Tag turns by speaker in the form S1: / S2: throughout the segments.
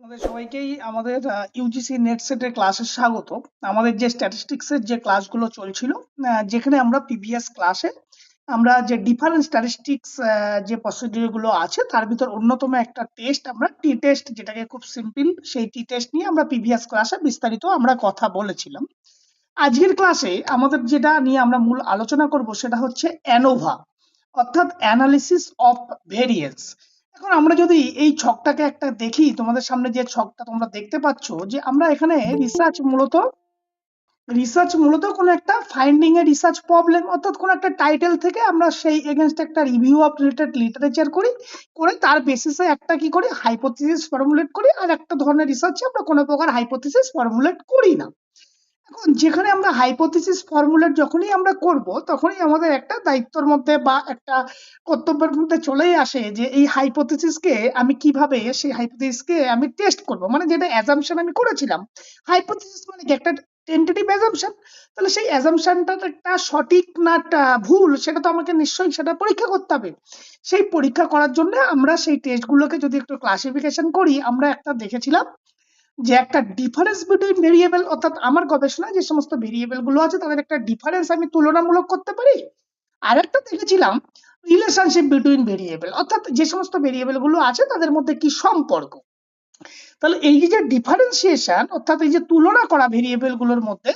S1: আমাদের সবাইকেই আমাদের ইউজিসি নেট সেটের ক্লাসে স্বাগত। আমাদের যে স্ট্যাটিস্টিক্সের যে ক্লাসগুলো চলছিল, যেখানে আমরা প্রিভিয়াস ক্লাসে আমরা যে ডিফারেন্ট স্ট্যাটিস্টিক্স যে প্রসিডিউর গুলো আছে তার ভিতর অন্যতম একটা টেস্ট আমরা টি টেস্ট, যেটাকে খুব সিম্পল সেই টি টেস্ট নিয়ে আমরা প্রিভিয়াস ক্লাসে বিস্তারিত আমরা কথা বলেছিলাম। আজকের ক্লাসে আমাদের যেটা নিয়ে আমরা মূল আলোচনা করব সেটা হচ্ছে অ্যানোভা, অর্থাৎ অ্যানালিসিস অফ ভেরিয়েন্স। এখন আমরা যদি এই ছকটাকে একটা দেখি, তোমাদের সামনে যে ছকটা তোমরা দেখতে পাচ্ছ, যে আমরা এখানে রিসার্চ মূলত কোনো একটা ফাইন্ডিং এ রিসার্চ প্রবলেম, অর্থাৎ কোনো একটা টাইটেল থেকে আমরা সেই এগেইনস্ট একটা রিভিউ অফ রিলেটেড লিটারেচার করে তার বেসিসে একটা কি করি, হাইপোথিসিস ফর্মুলেট করি। আর একটা ধরনের রিসার্চে আমরা কোনো প্রকার হাইপোথিসিস ফর্মুলেট করি না। এখন যেখানে আমরা হাইপোথিসিস ফর্মুলেট যখনই আমরা করব, তখনই আমাদের একটা দায়িত্বের মধ্যে বা একটা কর্তব্যের মধ্যে চলেই আসে যে এই হাইপোথিসিসকে আমি কিভাবে সেই হাইপোথিসিসকে আমি টেস্ট করব, মানে যেটা অ্যাজাম্পশন আমি করেছিলাম। হাইপোথিসিস মানে কি, একটা টেন্টেটিভ অ্যাজাম্পশন। তাহলে সেই অ্যাজাম্পশনটা একটা সঠিক না ভুল, সেটা তো আমাকে নিশ্চয়ই সেটা পরীক্ষা করতে হবে। সেই পরীক্ষা করার জন্য আমরা সেই টেস্টগুলোকে যদি একটু ক্লাসিফিকেশন করি, আমরা একটা দেখেছিলাম যে একটা ডিফারেন্স বিটুইন ভেরিয়েবল, অর্থাৎ আমার গবেষণায় যে সমস্ত ভেরিয়েবল গুলো আছে তাদের একটা ডিফারেন্স আমি তুলনামূলক করতে পারি। আর একটা দেখেছিলাম রিলেশনশিপ বিটুইন ভেরিয়েবল, অর্থাৎ যে সমস্ত ভেরিয়েবল গুলো আছে তাদের মধ্যে কি সম্পর্ক। তাহলে এই যে ডিফারেন্সিয়েশন, অর্থাৎ এই যে তুলনা করা ভেরিয়েবল গুলোর মধ্যে,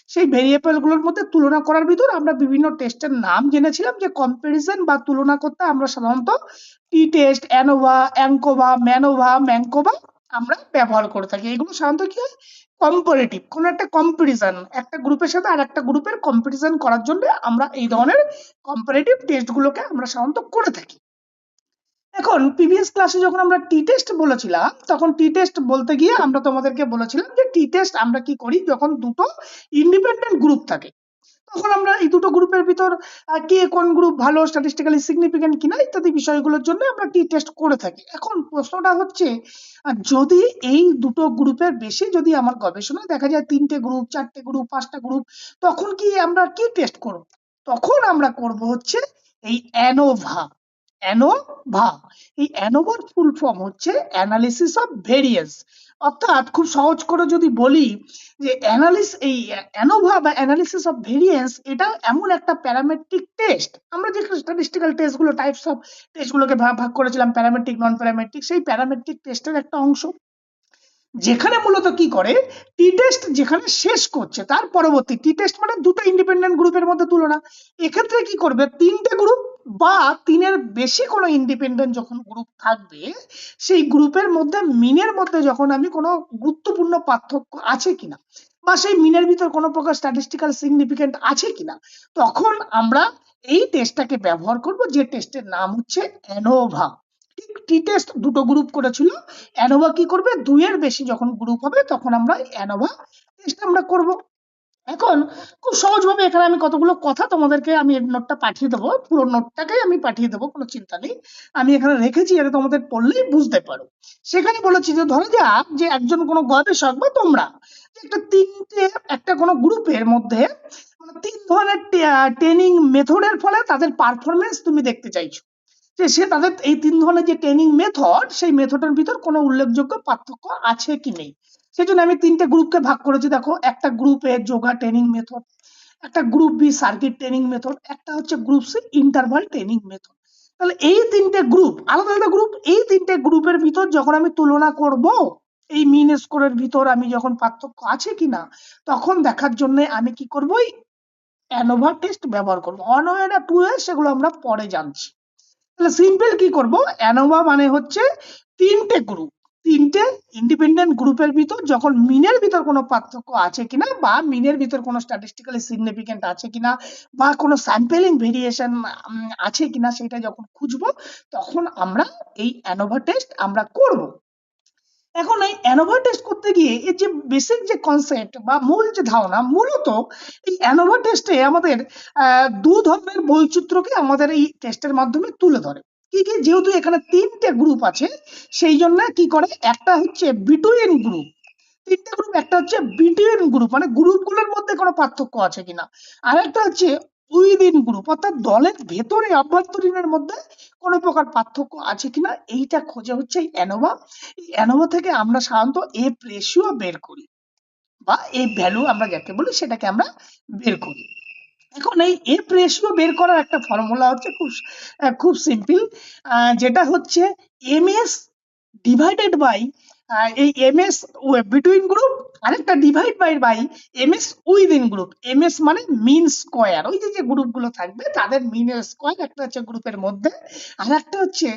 S1: সেই ভেরিয়েবল গুলোর মধ্যে তুলনা করার ভিতর আমরা বিভিন্ন টেস্টের নাম জেনেছিলাম, যে কম্পারিজন বা তুলনা করতে আমরা সাধারণত টি টেস্ট, অ্যানোভা, অ্যাঙ্কোভা, ম্যানোভা, ম্যাঙ্কোভা আমরা ব্যবহার করে থাকি। এগুলো সাধারণত কি হয়, কম্পারেটিভ, কোনো একটা কম্পারিজন, একটা গ্রুপের সাথে আর একটা গ্রুপের কম্পারিজন করার জন্য আমরা এই ধরনের কম্পারেটিভ টেস্ট গুলোকে আমরা সাধারণত করে থাকি। এখন প্রিভিয়াস ক্লাসে যখন আমরা টি টেস্ট বলেছিলাম, তখন টি টেস্ট বলতে গিয়ে আমরা তোমাদেরকে বলেছিলাম যে টি টেস্ট আমরা কি করি, যখন দুটো ইন্ডিপেন্ডেন্ট গ্রুপ থাকে তখন আমরা এই দুটো গ্রুপের ভিতর কে কোন গ্রুপ ভালো, স্ট্যাটিস্টিক্যালি সিগনিফিকেন্ট কিনা ইত্যাদি বিষয়গুলোর জন্য আমরা টি টেস্ট করে থাকি। এখন প্রশ্নটা হচ্ছে, যদি এই দুটো গ্রুপের বেশি যদি আমার গবেষণায় দেখা যায় 3টে গ্রুপ, 4টে গ্রুপ, 5টা গ্রুপ, তখন কি আমরা কি টেস্ট করব? তখন আমরা করব হচ্ছে এই অ্যানোভা। অ্যানোভা, এই অ্যানোভার ফুল ফর্ম হচ্ছে অ্যানালিসিস অফ ভেরিয়েন্স। অর্থাৎ খুব সহজ করে যদি বলি, যে এই অ্যানোভা বা অ্যানালিসিস অফ ভেরিয়েন্স, এটা এমন একটা প্যারামেট্রিক টেস্ট। আমরা যে স্ট্যাটিস্টিক্যাল টেস্ট গুলো, টাইপস অফ টেস্ট গুলোকে ভাগ ভাগ করেছিলাম, প্যারামেট্রিক, নন প্যারামেট্রিক, সেই প্যারামেট্রিক টেস্টের একটা অংশ, যেখানে মূলত কি করে, টি টেস্ট যেখানে শেষ করছে তার পরবর্তী, টি টেস্ট মানে দুটো ইন্ডিপেন্ডেন্ট গ্রুপের মধ্যে তুলনা, এক্ষেত্রে কি করবে, 3টে গ্রুপ বা 3-এর বেশি কোনো ইন্ডিপেন্ডেন্ট যখন গ্রুপ থাকবে, সেই গ্রুপের মধ্যে মিনের মধ্যে যখন আমি কোনো গুরুত্বপূর্ণ পার্থক্য আছে কিনা, বা সেই মিনের ভিতর কোনো প্রকার স্ট্যাটিস্টিক্যাল সিগনিফিকেন্ট আছে কিনা, তখন আমরা এই টেস্টটাকে ব্যবহার করব, যে টেস্টের নাম হচ্ছে অ্যানোভা। টি টেস্ট দুটো গ্রুপ করেছিল, অ্যানোভা কি করবে, 2-এর বেশি যখন গ্রুপ হবে তখন আমরা অ্যানোভা টেস্ট আমরা করব। এখন খুব সহজভাবে এখানে আমি কতগুলো কথা তোমাদেরকে, আমি নোটটা পাঠিয়ে দেবো, পুরো নোটটাকেই আমি পাঠিয়ে দেবো, কোনো চিন্তা নেই। আমি এখানে রেখেছি, এটা তোমাদের পড়লেই বুঝতে পারো। সেখানে বলেছি যে ধরো যাক যে একজন কোনো গবেষক বা তোমরা, যে একটা কোনো গ্রুপের মধ্যে মানে 3 ধরনের ট্রেনিং মেথডের ফলে তাদের পারফরমেন্স তুমি দেখতে চাইছো, যে সে তাদের এই 3 ধরনের যে ট্রেনিং মেথড, সেই মেথডের ভিতর কোনো উল্লেখযোগ্য পার্থক্য আছে কি নেই। সেই জন্য আমি 3টে গ্রুপকে ভাগ করেছি। দেখো, একটা গ্রুপে যোগা ট্রেনিং মেথড, একটা group B circuit training method, একটা হচ্ছে group C interval training method. তাহলে এই 3টে গ্রুপ, আলাদা আলাদা গ্রুপ, এই 3টে গ্রুপের ভিতর যখন আমি তুলনা করব, এই মিন স্কোরের ভিতর আমি যখন পার্থক্য আছে কিনা, তখন দেখার জন্য আমি কি করব, অ্যানোভা টেস্ট ব্যবহার করব। 1 ওয়ে না 2 ওয়ে, সেগুলো আমরা পরে জানছি। তাহলে সিম্পল কি করব, অ্যানোভা মানে হচ্ছে 3টে ইন্ডিপেন্ডেন্ট গ্রুপের ভিতর যখন মিনের ভিতর কোনো পার্থক্য আছে কিনা, বা মিনের ভিতর কোনো স্ট্যাটিস্টিক্যালি সিগনিফিকেন্ট আছে কিনা, বা কোনো স্যাম্পলিং ভেরিয়েশন আছে কিনা, সেটা যখন খুঁজবো, তখন আমরা এই অ্যানোভা টেস্ট আমরা করব। এখন এই অ্যানোভা টেস্ট করতে গিয়ে এর যে বেসিক যে কনসেপ্ট বা মূল যে ধারণা, মূলত এই অ্যানোভা টেস্টে আমাদের 2 ধরনের বৈচিত্র্যকে আমাদের এই টেস্টের মাধ্যমে তুলে ধরে। কি কি, যেহেতু এখানে 3টে গ্রুপ আছে, সেই জন্য কি করে, একটা হচ্ছে বিটুইন গ্রুপ, 3টে গ্রুপ, একটা হচ্ছে বিটুইন গ্রুপ মানে গ্রুপগুলোর মধ্যে কোনো পার্থক্য আছে কিনা, আর একটা হচ্ছে উইদিন গ্রুপ অর্থাৎ দলের ভেতরে অভ্যন্তরীণের মধ্যে কোনো প্রকার পার্থক্য আছে কিনা এইটা খোঁজা হচ্ছে এই অ্যানোভা। এই অ্যানোভা থেকে আমরা সাধারণত এফ রেশিও বের করি বা এফ ভ্যালু আমরা যাকে বলি সেটাকে আমরা বের করি। এখন এই এফ রেশিও বের করার একটা ফর্মুলা হচ্ছে খুব সিম্পল, যেটা হচ্ছে এমএস ডিভাইডেড বাই এই এমএস বিটুইন গ্রুপ, আরেকটা divide by MS within group. MS মানে মিন স্কোয়ার, ওই যে গ্রুপগুলো থাকবে তাদের মিনের স্কোয়ার, একটা হচ্ছে গ্রুপের মধ্যে আর একটা হচ্ছে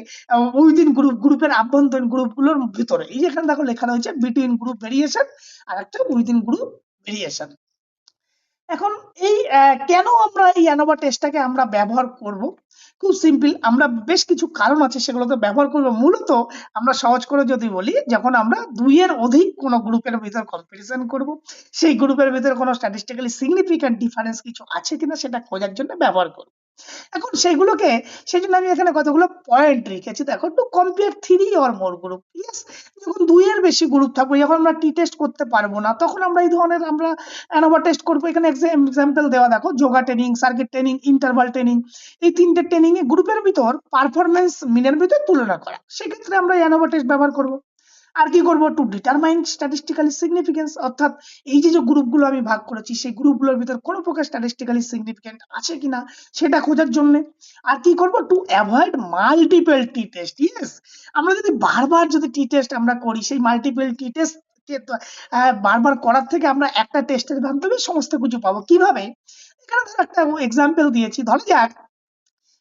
S1: উইদিন গ্রুপের আভ্যন্তরীণ গ্রুপগুলোর ভিতরে। এই যেখানে দেখো লেখা রয়েছে বিটুইন গ্রুপ ভেরিয়েশন আর একটা উইদিন গ্রুপ ভেরিয়েশন। এখন এই কেন আমরা এই অ্যানোভা টেস্টটাকে আমরা ব্যবহার করব? খুব সিম্পল, আমরা বেশ কিছু কারণ আছে সেগুলোতে ব্যবহার করব। মূলত আমরা সহজ করে যদি বলি, যখন আমরা দুইয়ের অধিক কোনো গ্রুপের ভিতর কম্পিটিশন করব, সেই গ্রুপের ভিতরে কোনো স্ট্যাটিস্টিক্যালি সিগনিফিক্যান্ট ডিফারেন্স কিছু আছে কিনা সেটা খোঁজার জন্য ব্যবহার করব। এখন সেগুলোকে, সেই জন্য আমি এখানে কতগুলো পয়েন্ট রেখেছি। দেখো, to compare 3 or more group. Yes, যখন 2 এর বেশি গ্রুপ থাকবে, যখন আমরা টি টেস্ট করতে পারবো না, তখন আমরা এই ধরনের আমরা অ্যানোভা টেস্ট করবো। এখানে এক্সাম্পল দেওয়া দেখো, yoga training, circuit training, interval training, এই 3টে ট্রেনিং এ গ্রুপের ভিতর পারফরমেন্স মিনের ভিতর তুলনা করা, সেক্ষেত্রে আমরা অ্যানোভা টেস্ট ব্যবহার করব। আর কি করবো? টু ডিটারমাইন স্ট্যাটিস্টিক্যালি সিগনিফিকেন্স, অর্থাৎ এই যে গ্রুপগুলো আমি ভাগ করেছি সেই গ্রুপগুলোর ভিতর কোনো প্রকার স্ট্যাটিস্টিক্যালি সিগনিফিকেন্ট আছে কিনা সেটা খোঁজার জন্য। আর কি করব? To avoid multiple T test. Yes, আমরা যদি বারবার যদি টি টেস্ট আমরা করি, সেই মাল্টিপল টি টেস্ট বারবার করার থেকে আমরা একটা টেস্টের মাধ্যমে সমস্ত কিছু পাবো। কিভাবে? এখানে ধর একটা এক্সাম্পল দিয়েছি, ধরো যাক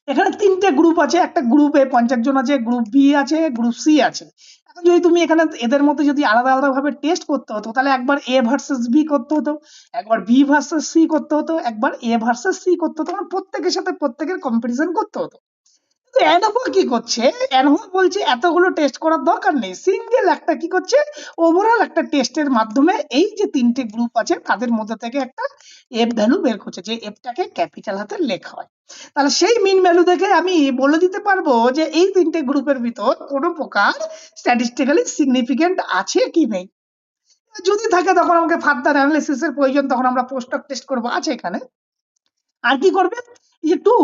S1: এখানে 3টে গ্রুপ আছে, একটা গ্রুপে 50 জন আছে, গ্রুপ বি আছে, গ্রুপ সি আছে। এখন যদি তুমি এখানে এদের মধ্যে যদি আলাদা আলাদা ভাবে টেস্ট করতে হতো, তাহলে একবার এ ভার্সেস বি করতে হতো, একবার বি ভার্সেস সি করতে হতো, একবার এ ভার্সেস সি করতে হতো, মানে প্রত্যেকের সাথে প্রত্যেকের কম্পিটিশন করতে হতো। অ্যানোভা কি করছে? অ্যানোভা বলছে এতগুলো টেস্ট করার দরকার নেই, সিঙ্গেল একটা কি করছে, ওভারঅল একটা টেস্টের মাধ্যমে এই যে 3টে গ্রুপ আছে তাদের মধ্যে থেকে একটা এফ ভ্যালু বের করছে, যে এফটাকে ক্যাপিটাল হাতে লেখা হয়। তাহলে সেই মিন ভ্যালু দেখে আমি বলে দিতে পারবো যে এই 3টে গ্রুপের ভিতর কোনো প্রকার স্ট্যাটিস্টিক্যালি সিগনিফিকেন্ট আছে কি নেই। যদি থাকে তখন আমাকে ফার্দার অ্যানালিসিসের প্রয়োজন, তখন আমরা পোস্ট হক টেস্ট করবো, আছে এখানে। আর কি করবে? যে to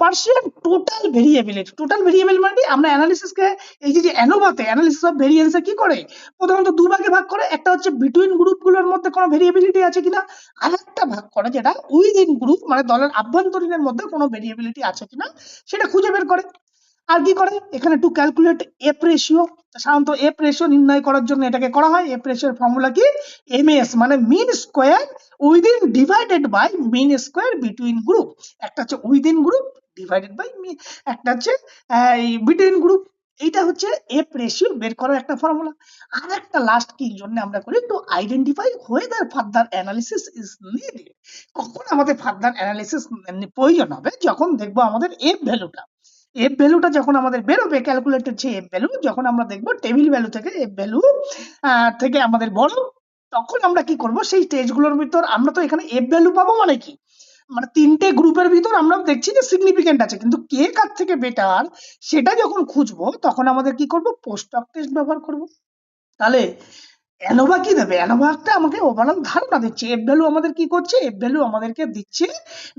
S1: partition total variability. Total variable মানে আমরা অ্যানালিসিসকে, এই যে অ্যানোভাতে অ্যানালিসিস অফ ভেরিয়েন্সে কি করে, প্রথমত দুভাগে ভাগ করে। একটা হচ্ছে বিটুইন গ্রুপগুলোর মধ্যে কোনো ভেরিয়েবিলিটি আছে কিনা, আর একটা ভাগ করে যেটা উইদিন গ্রুপ মানে দলের আভ্যন্তরীণের মধ্যে কোনো ভেরিয়েবিলিটি আছে কিনা সেটা খুঁজে বের করে। আর কি করে? এখানে টু ক্যালকুলেট এফ রেশিও। সাধারণত এফ রেশিও নির্ণয় করার জন্য এটাকে করা হয়। এফ রেশিওর ফর্মুলা কি? এমএস মানে mean square within divided by mean square between group. একটা হচ্ছে উইদিন গ্রুপ ডিভাইডেড বাই একটা হচ্ছে বিটুইন গ্রুপ। এইটা হচ্ছে এফ রেশিও বের করার একটা ফর্মুলা। আর একটা লাস্ট কি জন্য আমরা করি? To identify whether further analysis is needed. কখন আমাদের ফার্দার অ্যানালিসিস প্রয়োজন হবে? যখন দেখবো আমাদের এফ ভ্যালুটা, এফ ভ্যালুটা যখন আমাদের বেরোবে, ক্যালকুলেটেড যে এফ ভ্যালু, যখন আমরা দেখবো টেবিল ভ্যালু থেকে এফ ভ্যালু থেকে আমাদের বড়, তখন আমরা কি করব? সেই স্টেজগুলোর ভিতর আমরা তো এখানে এফ ভ্যালু পাবো মানে কি, মানে 3টে গ্রুপের ভিতর আমরা দেখছি যে সিগনিফিকেন্ট আছে, কিন্তু কে কার থেকে বেটার সেটা যখন খুঁজবো, তখন আমাদের কি করব? পোস্ট হক টেস্ট ব্যবহার করব। তাহলে অ্যানোভা কি দেবে? অ্যানোভা একটা আমাকে ওভারঅল ধারণা দিচ্ছে। এফ ভ্যালু আমাদের কি করছে? এফ ভ্যালু আমাদেরকে দিচ্ছে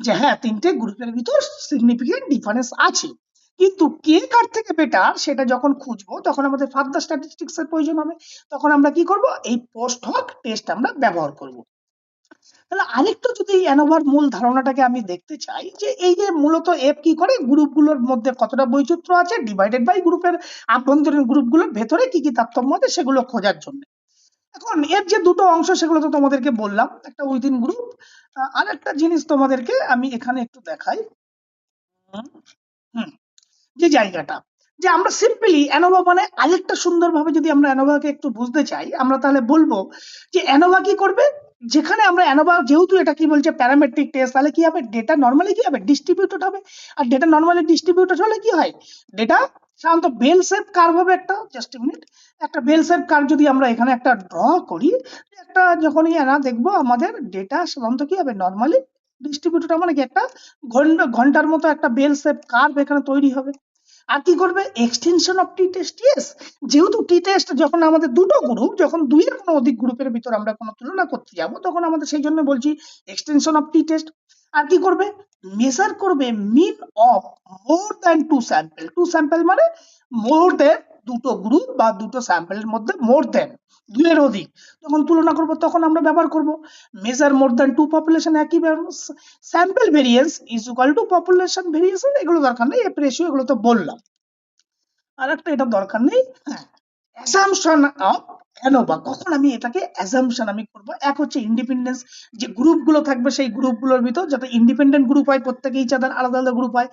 S1: যে হ্যাঁ 3টে গ্রুপের ভিতর সিগনিফিকেন্ট ডিফারেন্স আছে, কিন্তু কে কার থেকে বেটার সেটা যখন খুঁজবো, তখন আমাদের ফার্দার স্ট্যাটিস্টিক্স এর প্রয়োজন হবে। তখন আমরা কি করব? এই পোস্ট হক টেস্ট আমরা ব্যবহার করব। তাহলে আরেকটু যদি অ্যানোভার মূল ধারণাটাকে আমি দেখতে চাই, যে এই যে মূলত এফ কি করে, গ্রুপগুলোর মধ্যে কতটা বৈচিত্র্য আছে ডিভাইডেড বাই গ্রুপের আভ্যন্তরীণ গ্রুপগুলোর ভেতরে কি কি তারতম্য আছে সেগুলো খোঁজার জন্য। এখন এর যে দুটো অংশ সেগুলো তো তোমাদেরকে বললাম, একটা উইদিন গ্রুপ, আর একটা জিনিস তোমাদেরকে আমি এখানে একটু দেখাই। হুম, হুম, যে জায়গাটা, যে আমরা সিম্পলি অ্যানোভা মানে আরেকটা সুন্দরভাবে যদি আমরা অ্যানোভাকে একটু বুঝতে চাই, আমরা তাহলে বলবো যে অ্যানোভা কি করবে, যেখানে আমরা অ্যানোভা, যেহেতু এটা কি বলছে প্যারামেট্রিক টেস্ট, তাহলে কি হবে? ডেটা নর্মালি কি হবে? ডিস্ট্রিবিউটেড হবে। আর ডেটা নর্মালি ডিস্ট্রিবিউটেড হলে কি হয়? ডেটা সাধারণত বেল শেপ কার্ভ হবে। একটা জাস্ট মিনিট, একটা বেল শেপ কার্ভ যদি আমরা এখানে একটা ড্র করি, একটা যখনই না দেখবো আমাদের ডেটা সাধারণত কি হবে? নর্মালি ডিস্ট্রিবিউটেড, মানে কি একটা ঘন্টার মতো একটা বেল শেপ কার্ভ এখানে তৈরি হবে। আর কি করবে? Extension of t test. Yes, যেহেতু টি টেস্ট যখন আমাদের দুটো গ্রুপ, যখন দুইয়ের কোনো অধিক গ্রুপের ভিতর আমরা কোনো তুলনা করতে যাব, তখন আমাদের সেই জন্য বলছি এক্সটেনশন অফ টি টেস্ট। আর কি করবে, মেজার করবে mean of more than two sample. Two sample মানে মোর দেন দুটো গ্রুপ বা দুটো স্যাম্পলের মধ্যে মোর দেন দুইয়ের অধিক যখন তুলনা করব তখন আমরা ব্যবহার করব measure more than two population. একই sample variance is equal to population variation, এগুলো দরকার নেই, এফ রেশিও এগুলো তো বললাম। আর একটা এটা দরকার নেই, হ্যাঁ, অ্যাসাম্পশন অফ অ্যানোভা। কখন আমি এটাকে অ্যাসাম্পশন আমি করব, এক হচ্ছে ইন্ডিপেন্ডেন্স, যে গ্রুপগুলো থাকবে সেই গ্রুপগুলোর ভিতর যাতে ইন্ডিপেন্ডেন্ট গ্রুপ হয়, প্রত্যেকে ইচ আদার আলাদা আলাদা গ্রুপ হয়,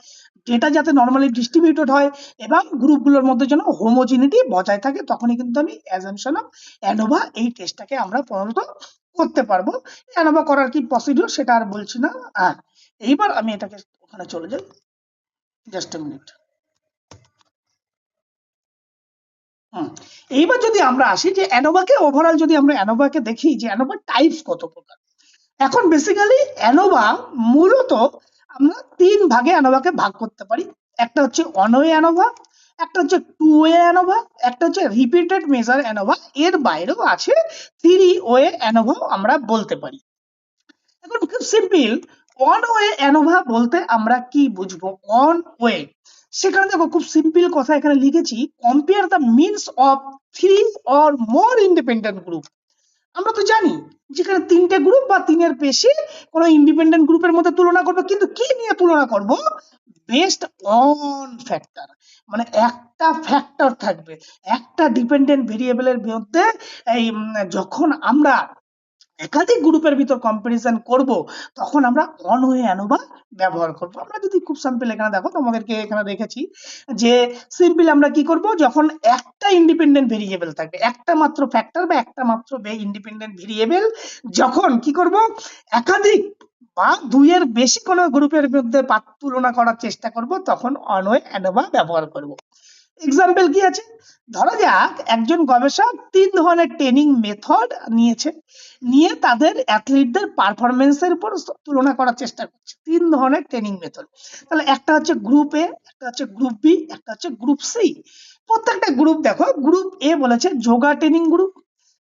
S1: ডেটা যাতে নর্মালি ডিস্ট্রিবিউটেড হয় এবং গ্রুপগুলোর মধ্যে যেন হোমোজিনিটি বজায় থাকে, তখনই কিন্তু আমি অ্যাসাম্পশন অফ অ্যানোভা এই টেস্টটাকে আমরা প্রধানত করতে পারবো। অ্যানোভা করার কি প্রসিডিউর সেটা আর বলছি না। আর এইবার আমি এটাকে ওখানে চলে যাই, জাস্ট এ মিনিট। এইবার যদি আমরা আসি যে অ্যানোভাকে ওভারঅল যদি আমরা অ্যানোভাকে দেখি যে অ্যানোভার টাইপস কত প্রকার। এখন বেসিক্যালি অ্যানোভা মূলত আমরা তিন ভাগে অ্যানোভাকে ভাগ করতে পারি। একটা হচ্ছে ওয়ান ওয়ে অ্যানোভা, একটা হচ্ছে টু ওয়ে অ্যানোভা, একটা হচ্ছে রিপিটেড মেজার অ্যানোভা, এর বাইরেও আছে থ্রি ওয়ে অ্যানোভা আমরা বলতে পারি। এখন খুব সিম্পল, ওয়ান ওয়ে অ্যানোভা বলতে আমরা কি বুঝবো? ওয়ান ওয়ে, সেখানে দেখো খুব সিম্পল কথা এখানে লিখেছি, compare the means of three or more independent group. আমরা তো জানি যেখানে তিনটে গ্রুপ বা তিনের বেশি কোনো ইন্ডিপেন্ডেন্ট গ্রুপের মধ্যে তুলনা করবো, কিন্তু কি নিয়ে তুলনা করব? বেসড অন ফ্যাক্টর, মানে একটা ফ্যাক্টর থাকবে, একটা ডিপেন্ডেন্ট ভেরিয়েবলের মধ্যে এই যখন আমরা একাধিক গ্রুপের ভিতর কম্পারিজন করব তখন আমরা অন ওয়ে অ্যানোভা ব্যবহার করব। আমরা যদি খুব সিম্পল এখানে দেখো তোমাদেরকে এখানে রেখেছি যে সিম্পল আমরা কি করব, যখন একটা ইন্ডিপেন্ডেন্ট ভেরিয়েবল থাকবে, একটা মাত্র ফ্যাক্টর বা একটা মাত্র ইন্ডিপেন্ডেন্ট ভেরিয়েবল, যখন কি করব একাধিক বা দুইয়ের বেশি কোনো গ্রুপের মধ্যে তুলনা করার চেষ্টা করব তখন অন ওয়ে অ্যানোভা ব্যবহার করব। এক্সাম্পল কি আছে, ধরা যাক একজন গবেষক তিন ধরনের ট্রেনিং মেথড নিয়েছে, নিয়ে তাদের অ্যাথলিটদের পারফরমেন্সের উপর তুলনা করার চেষ্টা করছে। তিন ধরনের ট্রেনিং মেথড, তাহলে একটা হচ্ছে গ্রুপ এ, একটা হচ্ছে গ্রুপ বি, একটা হচ্ছে গ্রুপ সি। প্রত্যেকটা গ্রুপ দেখো, গ্রুপ এ বলেছে yoga training group,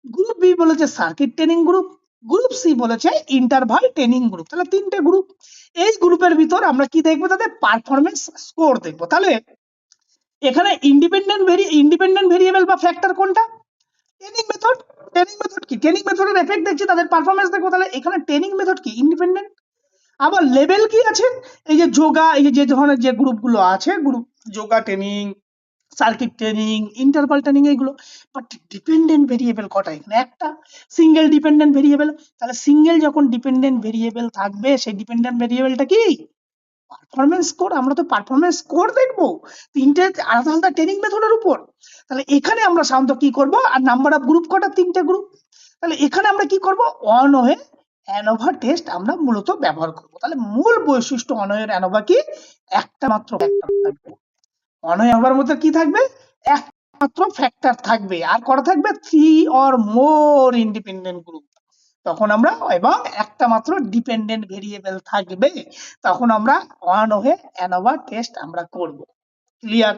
S1: group B বলেছে circuit training group, group C বলেছে ইন্টারভাল ট্রেনিং গ্রুপ। তাহলে তিনটে গ্রুপ, এই গ্রুপের ভিতর আমরা কি দেখবো? তাদের পারফরমেন্স স্কোর দেখবো। তাহলে এখানে ইন্ডিপেন্ডেন্ট ভেরিয়েবল বা ফ্যাক্টর কোনটা? Training method. ট্রেনিং মেথড কি? ট্রেনিং মেথডের এফেক্ট দেখছি, তাদের পারফরমেন্স দেখবো। তাহলে এখানে ট্রেনিং মেথড কি? ইন্ডিপেন্ডেন্ট। আবার লেভেল কি আছে? এই যে যোগা, এই যে ধরনের যে গ্রুপগুলো আছে, group yoga training, circuit training, interval training, এগুলো। বাট ডিপেন্ডেন্ট ভেরিয়েবল কটা? এখানে একটা সিঙ্গেল ডিপেন্ডেন্ট ভেরিয়েবল। তাহলে সিঙ্গেল যখন ডিপেন্ডেন্ট ভেরিয়েবল থাকবে সেই ডিপেন্ডেন্ট ভেরিয়েবলটা কি? Performance score. আমরা তো পারফরমেন্স স্কোর দেখবো তিনটে আলাদা আলাদা ট্রেনিং মেথডের উপর। তাহলে এখানে আমরা সাধারণত কি করব, আর নাম্বার অফ গ্রুপ কটা? তিনটে গ্রুপ। তাহলে এখানে আমরা কি করব? অন ওয়ে অ্যানোভা টেস্ট আমরা মূলত ব্যবহার করব। তাহলে মূল বৈশিষ্ট্য অন ওয়ে অ্যানোভা কি? একটা মাত্র ফ্যাক্টর থাকবে। অন ওয়ে অ্যানোভার মধ্যে কি থাকবে? একটা মাত্র ফ্যাক্টর থাকবে। আর কটা থাকবে? Three or more independent group. তখন আমরা, এবং একটা মাত্র ডিপেন্ডেন্ট ভেরিয়েবল থাকবে, তখন আমরা অন ওয়ে অ্যানোভা টেস্ট আমরা করব। ক্লিয়ার?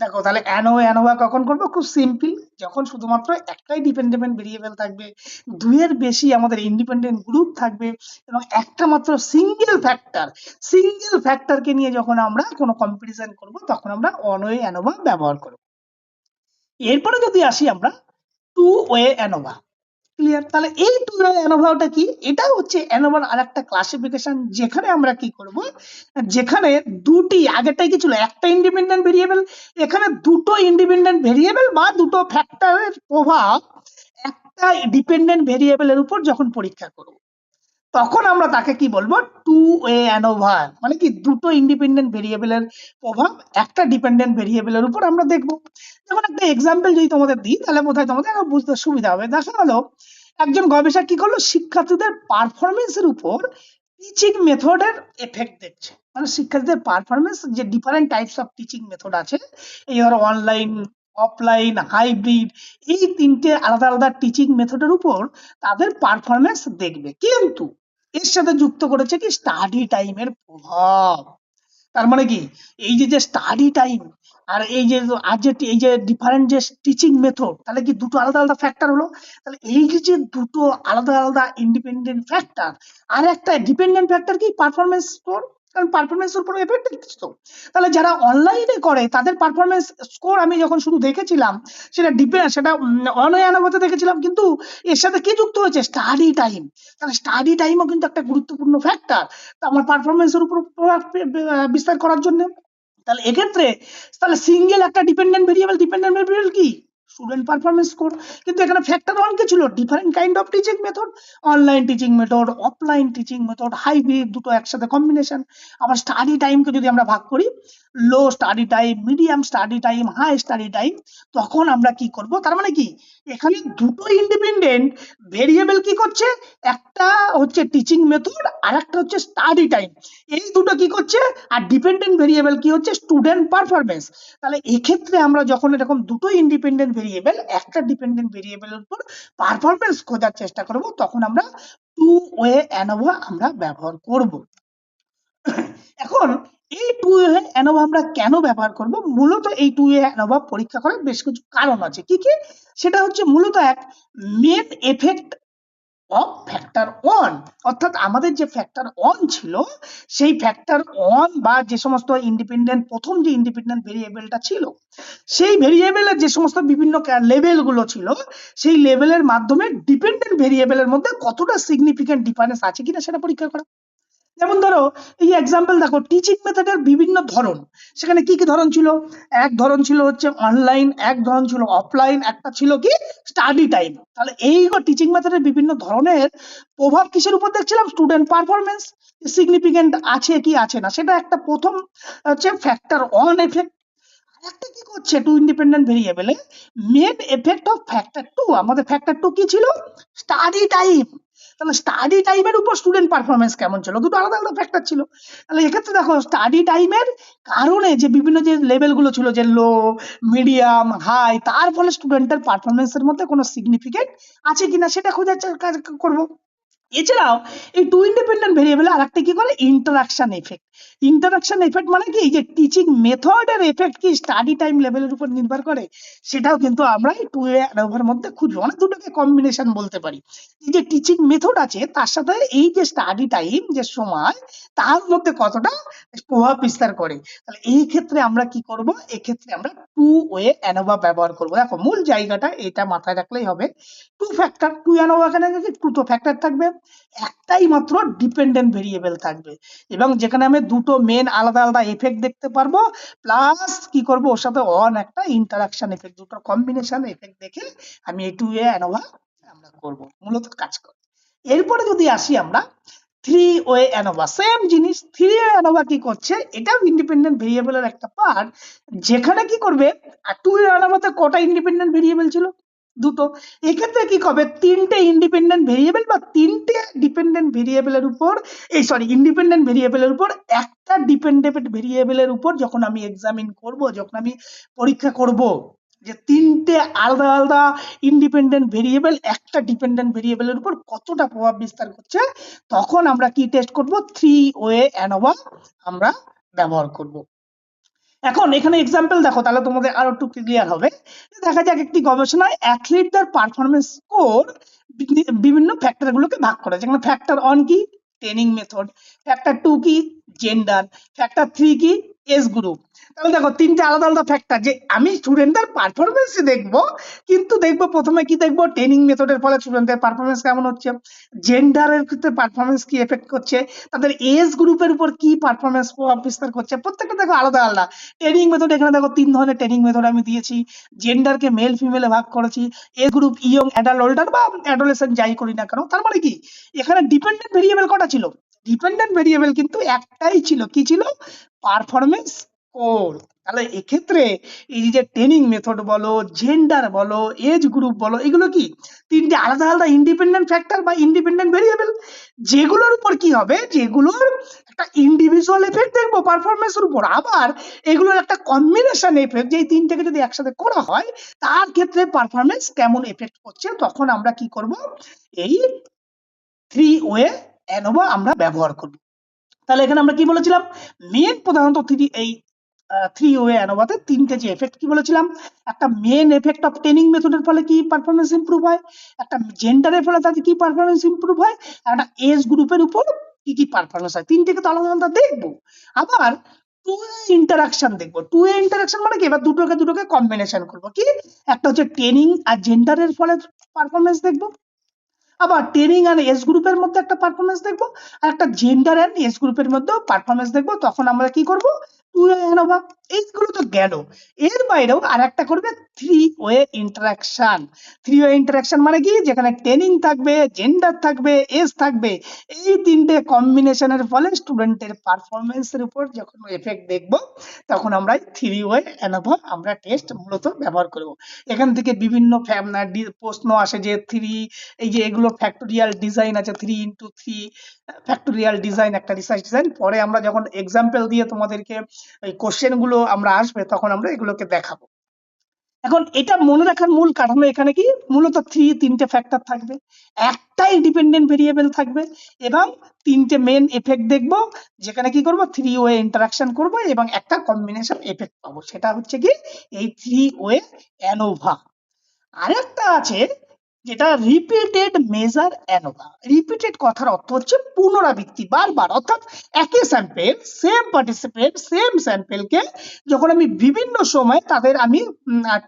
S1: দেখো তাহলে অ্যানোভা কখন করব? খুব সিম্পল, যখন শুধুমাত্র একটাই ডিপেন্ডেন্ট ভেরিয়েবল থাকবে, দুইয়ের বেশি আমাদের ইন্ডিপেন্ডেন্ট গ্রুপ থাকবে, এবং একটা মাত্র সিঙ্গেল ফ্যাক্টরকে নিয়ে যখন আমরা কোনো কম্পারিজন করব তখন আমরা অন ওয়ে অ্যানোভা ব্যবহার করব। এরপরে যদি আসি আমরা টু ওয়ে অ্যানোভা। ক্লিয়ার? তাহলে এই টু ওয়ে অ্যানোভাটা কি? এটা হচ্ছে অ্যানোভার আরেকটা ক্লাসিফিকেশন, যেখানে আমরা কি করব, যেখানে দুটি, আগেরটাই কি ছিল? একটা ইন্ডিপেন্ডেন্ট ভেরিয়েবল, এখানে দুটো ইন্ডিপেন্ডেন্ট ভেরিয়েবল বা দুটো ফ্যাক্টরের প্রভাব একটা ডিপেন্ডেন্ট ভেরিয়েবলের উপর যখন পরীক্ষা করব তখন আমরা তাকে কি বলবো? Two way ANOVA. মানে কি? দুটো ইন্ডিপেন্ডেন্ট ভেরিয়েবলের প্রভাব একটা ডিপেন্ডেন্ট ভেরিয়েবলের উপর আমরা দেখব। যেমন একটা এক্সাম্পল যদি তোমাদের দিই তাহলে বোধহয় তোমাদের আরো বুঝতে সুবিধা হবে। দেখা গেল একজন গবেষক কি করলো, শিক্ষার্থীদের পারফরমেন্সের উপর টিচিং মেথডের এফেক্ট দেখছে। মানে শিক্ষার্থীদের পারফরমেন্স, যে different types of teaching method আছে, এই ধরো অনলাইন, অফলাইন, হাইব্রিড, এই তিনটে আলাদা আলাদা টিচিং মেথডের উপর তাদের পারফরমেন্স দেখবে, কিন্তু এর সাথে যুক্ত করেছে কি? স্টাডি টাইমের প্রভাব। তার মানে কি এই যে স্টাডি টাইম আর এই যে ডিফারেন্ট যে টিচিং মেথড, তাহলে কি দুটো আলাদা আলাদা ফ্যাক্টর হলো। তাহলে এই যে দুটো আলাদা আলাদা ইন্ডিপেন্ডেন্ট ফ্যাক্টর, আর একটা ডিপেন্ডেন্ট ফ্যাক্টর কি পারফরমেন্স স্কোর, কারণ পারফরমেন্সের উপর এফেক্ট দিচ্ছে তো। তাহলে যারা অনলাইনে করে তাদের পারফরমেন্স স্কোর আমি যখন শুধু দেখেছিলাম সেটা অনলাইনে দেখেছিলাম, কিন্তু এর সাথে কি যুক্ত হয়েছে, স্টাডি টাইম। তাহলে স্টাডি টাইমও কিন্তু একটা গুরুত্বপূর্ণ ফ্যাক্টর আমার পারফরমেন্সের উপর প্রভাব বিস্তার করার জন্য। তাহলে এক্ষেত্রে তাহলে সিঙ্গেল একটা ডিপেন্ডেন্ট ভেরিয়েবল কি স্টুডেন্ট পারফরমেন্স স্কোর। কিন্তু এখানে ফ্যাক্টর ওয়ান কি ছিল, different kind of teaching method, online teaching method, offline teaching method, hybrid, দুটো একসাথে কম্বিনেশন। আবার স্টাডি টাইমকে যদি আমরা ভাগ করি, low study time, medium study time, high study time, তখন আমরা কি করব, তার মানে কি এখানে দুটো ইন্ডিপেন্ডেন্ট ভেরিয়েবল কি করছে, একটা হচ্ছে টিচিং মেথড আর একটা হচ্ছে স্টাডি টাইম, এই দুটো কি করছে, আর ডিপেন্ডেন্ট ভেরিয়েবল কি হচ্ছে স্টুডেন্ট পারফরমেন্স। তাহলে এক্ষেত্রে আমরা যখন এরকম দুটো ইন্ডিপেন্ডেন্ট ভেরিয়েবল একটা ডিপেন্ডেন্ট ভেরিয়েবলের উপর পারফরমেন্স খোঁজার চেষ্টা করব, তখন আমরা টু ওয়ে অ্যানোভা আমরা ব্যবহার করব। এখন এই টু ওয়ে অ্যানোভা আমরা কেন ব্যবহার করব, মূলত এই টু ওয়ে অ্যানোভা পরীক্ষা করার বেশ কিছু কারণ আছে। কি কি, সেটা হচ্ছে মূলত এক, main effect of factor one, অর্থাৎ আমাদের যে ফ্যাক্টর ওয়ান ছিল সেই ফ্যাক্টর ওয়ান বা যে সমস্ত ইন্ডিপেন্ডেন্ট প্রথম যে ইন্ডিপেন্ডেন্ট ভেরিয়েবলটা ছিল সেই ভেরিয়েবলের যে সমস্ত বিভিন্ন লেভেল গুলো ছিল, সেই লেভেলের মাধ্যমে ডিপেন্ডেন্ট ভেরিয়েবলের মধ্যে কতটা সিগনিফিকেন্ট ডিফারেন্স আছে কিনা সেটা পরীক্ষা করা। যেমন ধরো এই এক্সাম্পল দেখো, টিচিং মেথডের বিভিন্ন ধরন, সেখানে কি কি ধরন ছিল, এক ধরন ছিল হচ্ছে অনলাইন, এক ধরন ছিল অফলাইন, একটা ছিল কি স্টাডি টাইম। তাহলে এই টিচিং মেথডের বিভিন্ন ধরনের প্রভাব কিসের উপর দেখছিলাম, স্টুডেন্ট পারফরমেন্স সিগনিফিকেন্ট আছে কি আছে না, সেটা একটা প্রথম হচ্ছে ফ্যাক্টর অন এফেক্ট। একটা কি করছে টু ইন্ডিপেন্ডেন্ট ভেরিয়েবলে main effect of factor two, আমাদের ফ্যাক্টর টু কি ছিল, স্টাডি টাইম। তাহলে স্টাডি টাইমের উপর স্টুডেন্ট পারফরমেন্স কেমন ছিল, দুটো আলাদা আলাদা ফ্যাক্টর ছিল। তাহলে এক্ষেত্রে দেখো স্টাডি টাইমের কারণে যে বিভিন্ন যে লেভেল গুলো ছিল, যে লো, মিডিয়াম, হাই, তার ফলে স্টুডেন্টের পারফরমেন্সের মধ্যে কোনো সিগনিফিকেন্ট আছে কিনা সেটা খোঁজার করবো। এছাড়াও এই টু ইন্ডিপেন্ডেন্ট ভেরিয়েবলে আরেকটা কি করে, ইন্টারাকশন এফেক্ট। ইন্টারাকশন এফেক্ট মানে কি, এই যে টিচিং মেথডের এফেক্ট কি স্টাডি টাইম লেভেলের উপর নির্ভর করে, সেটাও কিন্তু আমরা এই টু এ অ্যানোভার মধ্যে খুঁজবো, মানে দুটোকে কম্বিনেশন বলতে পারি। এই যে টিচিং মেথড আছে তার সাথে এই যে স্টাডি টাইম যে সময়, তার মধ্যে কতটা প্রভাব বিস্তার করে। তাহলে এই ক্ষেত্রে আমরা কি করব, এক্ষেত্রে আমরা টু ওয়ে অ্যানোভা ব্যবহার করব। দেখো মূল জায়গাটা এটা মাথায় রাখলেই হবে, টু ফ্যাক্টর, টু অ্যানোভা এখানে দুটো ফ্যাক্টর থাকবে, একটাই মাত্র ডিপেন্ডেন্ট ভেরিয়েবল থাকবে, এবং যেখানে আমি দুটো মেন আলাদা আলাদা এফেক্ট দেখতে পারবো, প্লাস কি করব ওর সাথে অন একটা ইন্টারাকশন এফেক্ট, দুটো কম্বিনেশন এফেক্ট দেখে আমি এই টু ওয়ে অ্যানোভা আমরা করব, মূলত কাজ করে। এরপরে যদি আসি আমরা থ্রি ওয়ে অ্যানোভা, সেম জিনিস। থ্রি ওয়ে অ্যানোভা কি করছে, এটাও ইন্ডিপেন্ডেন্ট ভেরিয়েবলের একটা পার্ট, যেখানে কি করবে, আর টু ওয়ে অ্যানোভাতে কটা ইন্ডিপেন্ডেন্ট ভেরিয়েবল ছিল, দুটো। এক্ষেত্রে কি হবে, তিনটে ইন্ডিপেন্ডেন্ট ভেরিয়েবল বা তিনটে ডিপেন্ডেন্ট ভেরিয়েবলের উপর, ইন্ডিপেন্ডেন্ট ভেরিয়েবলের উপর একটা ডিপেন্ডেন্ট ভেরিয়েবলের উপর যখন আমি এক্সামিন করব, যখন আমি পরীক্ষা করব যে তিনটে আলাদা আলাদা ইন্ডিপেন্ডেন্ট ভেরিয়েবল একটা ডিপেন্ডেন্ট ভেরিয়েবলের উপর কতটা প্রভাব বিস্তার করছে, তখন আমরা কি টেস্ট করব, থ্রি ওয়ে অ্যানোভা আমরা ব্যবহার করব। এখন এখানে এক্সাম্পল দেখো, তাহলে তোমাদের আরো একটু ক্লিয়ার হবে। দেখা যাক একটি গবেষণায় অ্যাথলিটদের পারফরমেন্স স্কোর বিভিন্ন ফ্যাক্টর গুলোকে ভাগ করে, যেখানে ফ্যাক্টর ওয়ান কি ট্রেনিং মেথড, ফ্যাক্টর টু কি জেন্ডার, ফ্যাক্টর থ্রি কি এজ গ্রুপ। তাহলে দেখো তিনটে আলাদা আলাদা ফ্যাক্টর, যে আমি স্টুডেন্টদের পারফরমেন্স দেখবো, কিন্তু দেখবো প্রথমে কি দেখবো, ট্রেনিং মেথডের ফলে স্টুডেন্টদের পারফরমেন্স কেমন হচ্ছে, জেন্ডারের ক্ষেত্রে পারফরমেন্স কি এফেক্ট করছে, তাদের এজ গ্রুপের উপর কি পারফরমেন্স প্রভাব বিস্তার করছে, প্রত্যেকটা দেখো আলাদা আলাদা। ট্রেনিং মেথড এখানে দেখো তিন ধরনের ট্রেনিং মেথড আমি দিয়েছি, জেন্ডারকে মেল ফিমেলে ভাগ করেছি, age group young, adult, older বা অ্যাডোলেসেন্ট যাই করি না কেন। তার মানে কি এখানে ডিপেন্ডেন্ট ভেরিয়েবল কটা ছিল, ডিপেন্ডেন্ট ভেরিয়েবল কিন্তু একটাই ছিল, কি ছিল, পারফরমেন্স স্কোর। তাহলে এক্ষেত্রে এই যে ট্রেনিং মেথড বলো, জেন্ডার বলো, এজ গ্রুপ বলো, এগুলো কি তিনটে আলাদা আলাদা ইন্ডিপেন্ডেন্ট ফ্যাক্টর বা ইন্ডিপেন্ডেন্ট ভেরিয়েবল, যেগুলোর উপর কি হবে, যেগুলোর একটা ইন্ডিভিজুয়াল এফেক্ট দেখবো পারফরমেন্সের উপর, আবার এগুলোর একটা কম্বিনেশন এফেক্ট, যে তিনটাকে যদি একসাথে করা হয় তার ক্ষেত্রে পারফরমেন্স কেমন এফেক্ট করছে, তখন আমরা কি করব, এই থ্রি ওয়ে অ্যানোভা আমরা ব্যবহার করব। তাহলে এখানে আমরা কি বলেছিলাম, মেন প্রধানত থ্রি ওয়ে অ্যানোভাতে তিনটে যে এফেক্ট কি বলেছিলাম, একটা মেন এফেক্ট অফ ট্রেনিং মেথডের ফলে কি পারফরমেন্স ইমপ্রুভ হয়, একটা জেন্ডারের ফলে তাদের কি পারফরমেন্স ইমপ্রুভ হয়, আর একটা এজ গ্রুপের উপর কি কি পারফরমেন্স হয়, তিনটেকে তো আলাদা আলাদা দেখবো। আবার টু ইন্টারাকশন দেখবো, টু ইন্টারাকশন মানে কি, এবার দুটোকে কম্বিনেশন করবো, কি একটা হচ্ছে ট্রেনিং আর জেন্ডারের ফলে পারফরমেন্স দেখবো, আবার ট্রেনিং আর এজ গ্রুপের মধ্যে একটা পারফরমেন্স দেখবো, আর একটা জেন্ডার এন্ড এজ গ্রুপের মধ্যেও পারফরমেন্স দেখবো। তখন আমরা কি করব, টু ওয়ে অ্যানোভা। এইগুলো তো গেল, এর বাইরেও আর একটা করবে three way interaction. Three way interaction মানে কি, যেখানে ট্রেনিং থাকবে, জেন্ডার থাকবে, এজ থাকবে, এই তিনটে কম্বিনেশনের ফলে স্টুডেন্টের পারফরমেন্সের উপর যখন এফেক্ট দেখবো, তখন আমরা থ্রি ওয়ে অ্যানোভা আমরা টেস্ট মূলত ব্যবহার করব। এখান থেকে বিভিন্ন প্রশ্ন আসে যে এই যে এগুলো ফ্যাক্টোরিয়াল ডিজাইন আছে, 3x3 ফ্যাক্টোরিয়াল ডিজাইন একটা রিসার্চ ডিজাইন, পরে আমরা যখন এক্সাম্পল দিয়ে তোমাদেরকে এই কোশ্চেন গুলো আমরা আসবে তখন আমরা এগুলোকে দেখাবো। এখন এটা মনে রাখার মূল কারণ এখানে কি, মূলত তিনটে ফ্যাক্টর থাকবে, একটাই ডিপেন্ডেন্ট ভেরিয়েবল থাকবে, এবং তিনটে মেন এফেক্ট দেখবো, যেখানে কি করব, থ্রি ওয়ে ইন্টারাকশন করব এবং একটা কম্বিনেশন এফেক্ট পাবো, সেটা হচ্ছে কি এই থ্রি ওয়ে অ্যানোভা। আরেকটা আছে যেটা রিপিটেড মেজার অ্যানোভা। রিপিটেড কথার অর্থ হচ্ছে পুনরাবৃত্তি, বারবার, অর্থাৎ একই স্যাম্পেল, সেম পার্টিসিপেন্ট, সেম স্যাম্পেলকে যখন আমি বিভিন্ন সময় তাদের আমি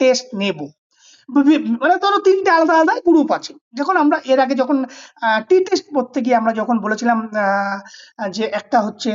S1: টেস্ট নেব, মানে ধরো তিনটে আলাদা আলাদা গ্রুপ আছে, যখন আমরা এর আগে যখন টি টেস্ট পড়তে গিয়ে আমরা যখন বলেছিলাম যে একটা হচ্ছে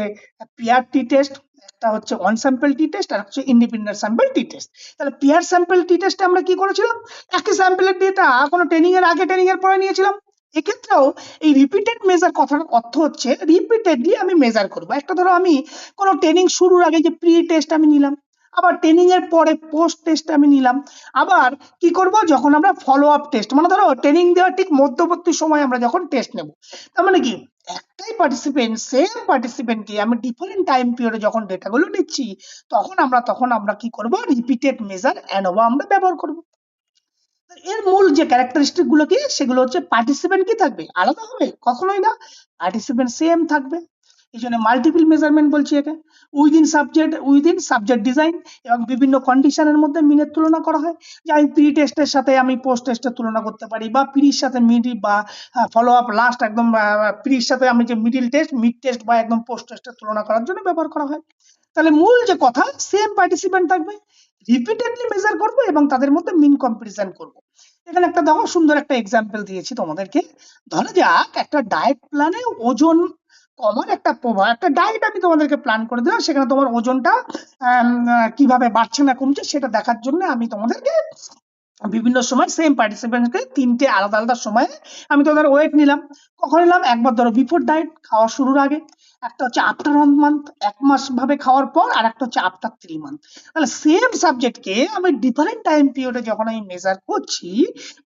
S1: পিয়ার টি টেস্ট, একটা হচ্ছে ওয়ান স্যাম্পল টি টেস্ট, আর হচ্ছে ইন্ডিপেন্ডেন্ট স্যাম্পল টি টেস্ট। তাহলে পিয়ার স্যাম্পল টি টেস্টে আমরা কি করেছিলাম, একই স্যাম্পলের ডেটা কোনো ট্রেনিং এর আগে ট্রেনিং এর পরে নিয়েছিলাম। এক্ষেত্রেও এই রিপিটেড মেজার কথার অর্থ হচ্ছে রিপিটেডলি আমি মেজার করবো। একটা ধরো আমি কোনো ট্রেনিং শুরুর আগে যে প্রি টেস্ট আমি নিলাম, আবার ট্রেনিং এর পরে পোস্ট টেস্ট আমি নিলাম, আবার কি করব, যখন আমরা ফলো আপ টেস্ট, মানে ধরো ট্রেনিং দেওয়ার ঠিক মধ্যবর্তী সময় আমরা যখন টেস্ট নেব, তার মানে কি একটাই পার্টিসিপেন্ট, সেম পার্টিসিপেন্টকে আমি ডিফারেন্ট টাইম পিরিয়ডে যখন ডেটাগুলো নিচ্ছি, তখন আমরা কি করব, রিপিটেড মেজার অ্যানোভা আমরা ব্যবহার করব। এর মূল যে ক্যারেক্টারিস্টিক গুলো কি, সেগুলো হচ্ছে পার্টিসিপেন্ট কি থাকবে, আলাদা হবে কখনোই না, পার্টিসিপেন্ট সেম থাকবে, এই জন্য মাল্টিপল মেজারমেন্ট বলছি একে। উইদিন সাবজেক্ট ডিজাইন, এবং বিভিন্ন কন্ডিশনের মধ্যে মিনের তুলনা করা হয়, যে আমি প্রি টেস্টের সাথে আমি পোস্ট টেস্টের তুলনা করতে পারি, বা প্রির সাথে মিডি বা ফলো আপ লাস্ট একদম প্রির সাথে আমি যে মিডিল টেস্ট, মিড টেস্ট বা একদম পোস্ট টেস্টের তুলনা করার জন্য ব্যবহার করা হয়। তাহলে মূল যে কথা, সেম পার্টিসিপেন্ট থাকবে, রিপিটেডলি মেজার করব এবং তাদের মধ্যে মিন কম্পারিজন করব। এখানে একটা দেখো সুন্দর একটা এক্সাম্পল দিয়েছি তোমাদেরকে। ধরা যাক একটা ডায়েট প্ল্যানে ওজন কমার একটা প্রভাব, একটা ডায়েট আমি তোমাদেরকে প্ল্যান করে দিলাম, সেখানে তোমার ওজনটা কিভাবে বাড়ছে না কমছে সেটা দেখার জন্য আমি তোমাদেরকে বিভিন্ন সময় সেম পার্টিসিপেন্টকে তিনটে আলাদা আলাদা সময়ে আমি তোমাদের ওয়েট নিলাম। কখন নিলাম, একবার ধরো বিফোর ডায়েট খাওয়া শুরুর আগে, একটা হচ্ছে আফটার 1 মান্থ, 1 মাস ভাবে খাওয়ার পর, আর একটা হচ্ছে আফটার 3 মান্থ। তাহলে সেম সাবজেক্টকে আমি ডিফারেন্ট টাইম পিরিয়ডে যখন আমি মেজার করছি,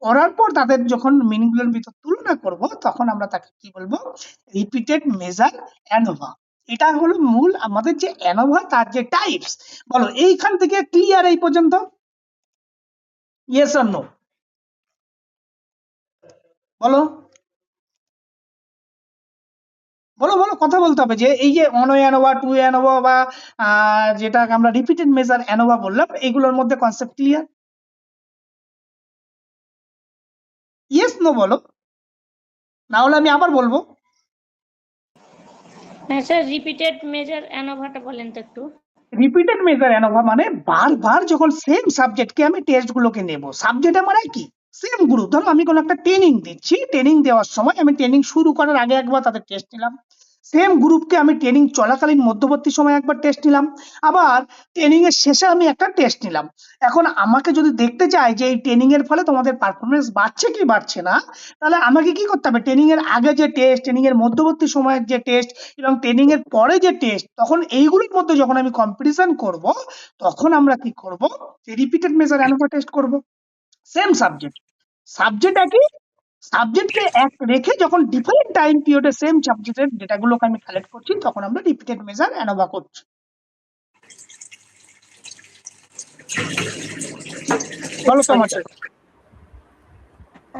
S1: করার পর তাদের যখন মিনগুলোর ভিতর তুলনা করব, তখন আমরা তাকে কি বলবো, রিপিটেড মেজার অ্যানোভা। এটা হলো মূল আমাদের যে অ্যানোভা তার যে টাইপস। বলো এইখান থেকে ক্লিয়ার এই পর্যন্ত, ইয়েস অর নো, বলো বলো বলো, কথা বলতে হবে, যে এই যে অন অ্যানোভা, টু অ্যানোভা, বা যেটা আমরা রিপিটেড মেজার অ্যানোভা বললাম, এগুলোর মধ্যে কনসেপ্ট ক্লিয়ার, ইয়েস নো বলো, না হলে আমি আবার বলবো।
S2: হ্যাঁ স্যার, রিপিটেড মেজার অ্যানোভাটা বলেন তো একটু।
S1: রিপিটেড মেজার অ্যানোভা মানে বারবার যখন সেম সাবজেক্টকে আমি টেস্ট গুলোকে নেব, সাবজেক্ট আমার কি সেম গ্রুপ, ধরো আমি কোনো একটা ট্রেনিং দিচ্ছি, ট্রেনিং দেওয়ার সময় আমি ট্রেনিং শুরু করার আগে একবার তাদের টেস্ট নিলাম, সেম গ্রুপকে আমি ট্রেনিং চলাকালীন মধ্যবর্তী সময় একবার টেস্ট নিলাম, আবার ট্রেনিং এর শেষে আমি একটা টেস্ট নিলাম। এখন আমাকে যদি দেখতে চাই যে এই ট্রেনিং এর ফলে তোমাদের পারফরমেন্স বাড়ছে কি বাড়ছে না, তাহলে আমাকে কি করতে হবে, ট্রেনিং এর আগে যে টেস্ট, ট্রেনিং এর মধ্যবর্তী সময়ের যে টেস্ট, এবং ট্রেনিং এর পরে যে টেস্ট, তখন এইগুলোর মধ্যে যখন আমি কম্পারিজন করব, তখন আমরা কি করব, রিপিটেড মেজার অ্যানোভা টেস্ট করব। সেম সাবজেক্ট, সাবজেক্ট একই, সাবজেক্টকে এক রেখে যখন ডিফারেন্ট টাইম পিরিয়ডে সেম সাবজেক্টের ডেটাগুলোকে আমি কালেক্ট করছি, তখন আমরা রিপিটেড মেজার অ্যানোভা করছি। বলো তোমার,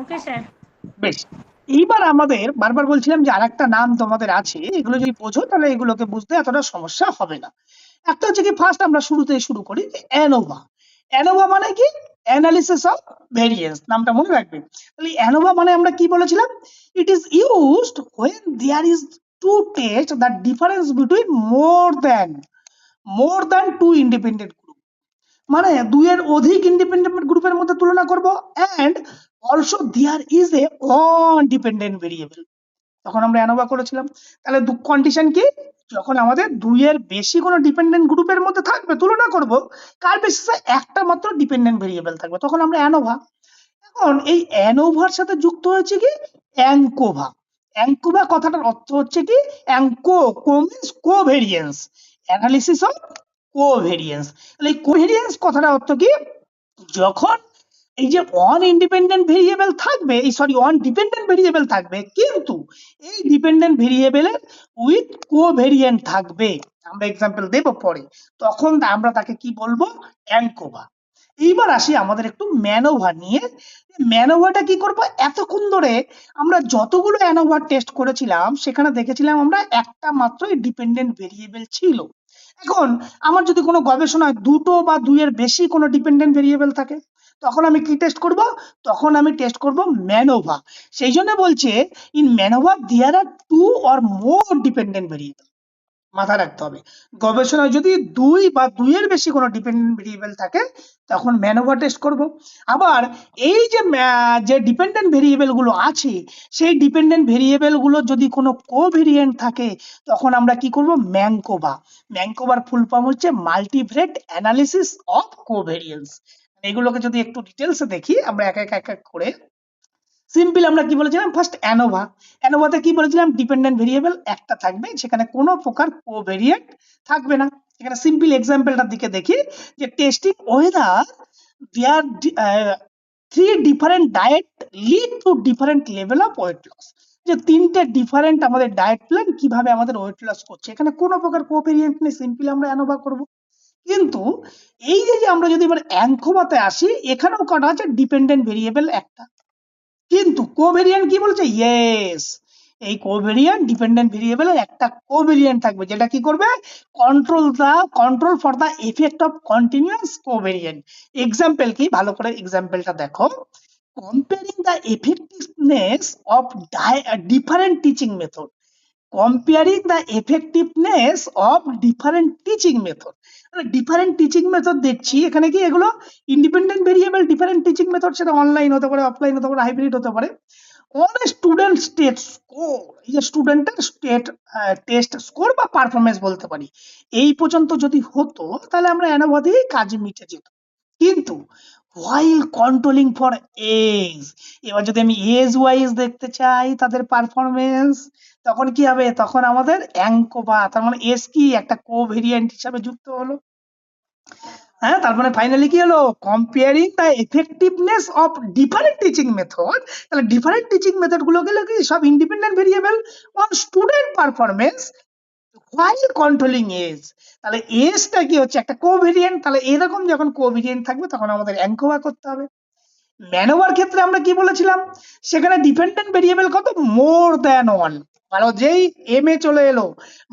S2: ওকে স্যার।
S1: বেশ। এইবার আমাদের বারবার বলছিলাম যে আরেকটা নাম তোমাদের আছে, এগুলো যদি বোঝো তাহলে এগুলোকে বুঝতে এতটা সমস্যা হবে না। একটা হচ্ছে কি, ফার্স্ট আমরা শুরুতে শুরু করি অ্যানোভা। অ্যানোভা মানে কি? অ্যানালিসিস অফ ভেরিয়েন্স, নামটা মনে রাখবে। তাহলে অ্যানোভা মানে আমরা কি বলেছিলাম? It is used when there is to test the difference between more than two independent group, মানে দুইয়ের অধিক ইন্ডিপেন্ডেন্ট গ্রুপের মধ্যে তুলনা করব, and also there is a one dependent variable, তখন আমরা অ্যানোভা করেছিলাম। তাহলে কন্ডিশন কি? যখন আমাদের দুইয়ের বেশি কোনো ডিপেন্ডেন্ট গ্রুপের মধ্যে থাকবে, তুলনা করব, কার বেসিসে একটা মাত্র ডিপেন্ডেন্ট ভেরিয়েবল থাকবে, তখন আমরা অ্যানোভা। এখন এই অ্যানোভার সাথে যুক্ত হয়েছে কি অ্যাঙ্কোভা। অ্যাঙ্কোভা কথাটার অর্থ হচ্ছে কি, onco co means covariance, analysis of covariance. তাহলে এই কোভেরিয়েন্স কথাটার অর্থ কি, যখন এই যে অন ইন্ডিপেন্ডেন্ট ভেরিয়েবল থাকবে, এই সরি অন ডিপেন্ডেন্ট ভেরিয়েবল থাকবে, কিন্তু এই ডিপেন্ডেন্ট ভেরিয়েবলের উইথ কোভেরিয়েন্ট থাকবে, আমরা এক্সাম্পল দেব পরে, তখন আমরা তাকে কি বলবো? অ্যাঙ্কোভা। এইবার আসি আমাদের একটু ম্যানোভা নিয়ে। ম্যানোভাটা কি করব? এতক্ষণ ধরে আমরা যতগুলো অ্যানোভা টেস্ট করেছিলাম সেখানে দেখেছিলাম আমরা একটা মাত্রই ডিপেন্ডেন্ট ভেরিয়েবল ছিল। এখন আমার যদি কোনো গবেষণায় দুটো বা দুইয়ের বেশি কোনো ডিপেন্ডেন্ট ভেরিয়েবল থাকে, তখন আমি কি টেস্ট করব? তখন আমি টেস্ট করব ম্যানোভা। সেই জন্য বলছে in MANOVA there are two or more dependent variable, মাথায় রাখতে হবে। গবেষণায় যদি দুই বা দুইয়ের বেশি কোনো ডিপেন্ডেন্ট ভেরিয়েবল থাকে তখন ম্যানোভা টেস্ট করব। আবার এই যে যে ডিপেন্ডেন্ট ভেরিয়েবল গুলো আছে, সেই ডিপেন্ডেন্ট ভেরিয়েবল গুলো যদি কোনো কোভেরিয়েন্ট থাকে, তখন আমরা কি করব? ম্যানকোভা। ম্যানকোভার ফুল ফর্ম হচ্ছে মাল্টিভেরিয়েট অ্যানালিসিস অফ কোভেরিয়েন্স। এগুলোকে যদি একটু ডিটেলসে দেখি আমরা এক এক এক এক করে, সিম্পল আমরা কি বলেছিলাম? First ANOVA. অ্যানোভাতে কি বলেছিলাম? ডিপেন্ডেন্ট ভেরিয়েবল একটা থাকবে, সেখানে কোনো প্রকার কোভেরিয়েন্ট থাকবে না। এখানে সিম্পল এক্সাম্পলটার দিকে দেখি, যে testing whether there three different diet lead to different level of weight loss, যে তিনটে ডিফারেন্ট আমাদের ডায়েট প্ল্যান কিভাবে আমাদের ওয়েট লস করছে, এখানে কোনো প্রকার কোভেরিয়েন্ট নেই, সিম্পল আমরা অ্যানোভা করব। কিন্তু এই যে আমরা যদি এবার অ্যাঙ্কোভাতে আসি, এখানেও কটা আছে ডিপেন্ডেন্ট ভেরিয়েবল একটা, কিন্তু কোভেরিয়েন্ট কি বলছে? ইয়েস, এই কোভেরিয়েন্ট ডিপেন্ডেন্ট ভেরিয়েবলের একটা কোভেরিয়েন্ট থাকবে, যেটা কি করবে? Control for the effect of continuous covariate. Example কি? ভালো করে এক্সাম্পলটা দেখো। Comparing the effectiveness of different teaching method, comparing the effectiveness of different teaching method. Different teaching method দেখছি এখানে, কি এগুলো independent variable? Different teaching method, সেটা অনলাইন হতে পারে, অফলাইন হতে পারে, হাইব্রিড হতে পারে। অন স্টুডেন্ট স্টেট স্কোর, এই যে স্টুডেন্টের স্টেট টেস্ট স্কোর বা পারফরমেন্স বলতে পারি, এই পর্যন্ত যদি হতো তাহলে আমরা অ্যানোভা দিয়ে কাজ মিটে যেত। কিন্তু while কন্ট্রোলিং ফর এজ, এবার যদি আমি এজ ওয়াইজ দেখতে চাই তাদের পারফরমেন্স, তখন কি হবে? তখন আমাদের অ্যাঙ্কোভা, তার মানে এস কি একটা কোভেরিয়েন্ট হিসাবে যুক্ত হলো। হ্যাঁ, তার মানে ফাইনালি কি হলো? Comparing the effectiveness of different teaching method. তাহলে ডিফারেন্ট টিচিং মেথড গুলো গেলে কি সব independent variable on student performance while controlling age. তাহলে এজটা কি হচ্ছে? একটা কোভেরিয়েন্ট। তাহলে এরকম যখন কোভেরিয়েন্ট থাকবে তখন আমাদের অ্যাঙ্কোভা করতে হবে। ম্যানোভার ক্ষেত্রে আমরা কি বলেছিলাম? সেখানে ডিপেন্ডেন্ট ভেরিয়েবল কত? More than one. ভালো, যেই এম এ চলে এলো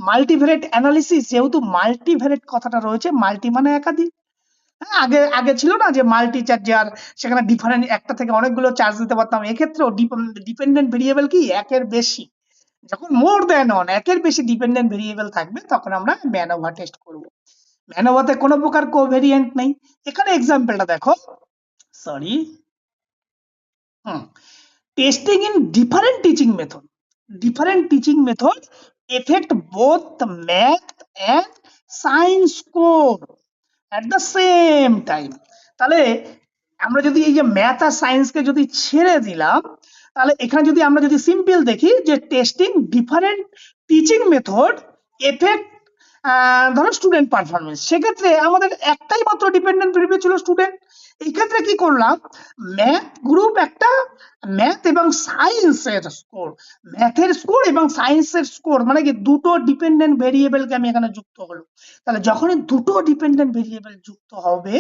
S1: মাল্টিভেরিয়েট অ্যানালিসিস, যেহেতু মাল্টিভেরিয়েট কথাটা রয়েছে, মাল্টি মানে একাধিক। হ্যাঁ, আগে আগে ছিল না যে মাল্টি চার্জার, সেখানে ডিফারেন্ট একটা থেকে অনেকগুলো চার্জ দিতে পারতাম, এক্ষেত্রেও ডিপেন্ডেন্ট ভেরিয়েবল কি একের বেশি। যখন মোর দ্যান ওয়ান, একের বেশি ডিপেন্ডেন্ট ভেরিয়েবল থাকবে, তখন আমরা ম্যানোভা টেস্ট করব। ম্যানোভাতে কোনো প্রকার কোভেরিয়েন্ট নেই। এখানে এক্সাম্পলটা দেখো, sorry, testing in different teaching method, different teaching methods affect both the math and science score at the same time। তাহলে আমরা যদি এই যে ম্যাথ আর সায়েন্সকে যদি ছেড়ে দিলাম, তাহলে এখানে যদি আমরা যদি সিম্পল দেখি যে testing different teaching method effect ধরো স্টুডেন্ট পারফরমেন্স, সেক্ষেত্রে আমাদের একটাই মাত্র ডিপেন্ডেন্ট ভেরিয়েবল ছিল স্টুডেন্ট। এই ক্ষেত্রে কি করলাম? ম্যাথ গ্রুপ একটা, ম্যাথ এবং সায়েন্সের স্কোর, ম্যাথের স্কোর এবং সায়েন্সের স্কোর, মানে কি দুটো ডিপেন্ডেন্ট ভেরিয়েবলকে আমি এখানে যুক্ত হলো। তাহলে যখনই দুটো ডিপেন্ডেন্ট ভেরিয়েবল যুক্ত হবে,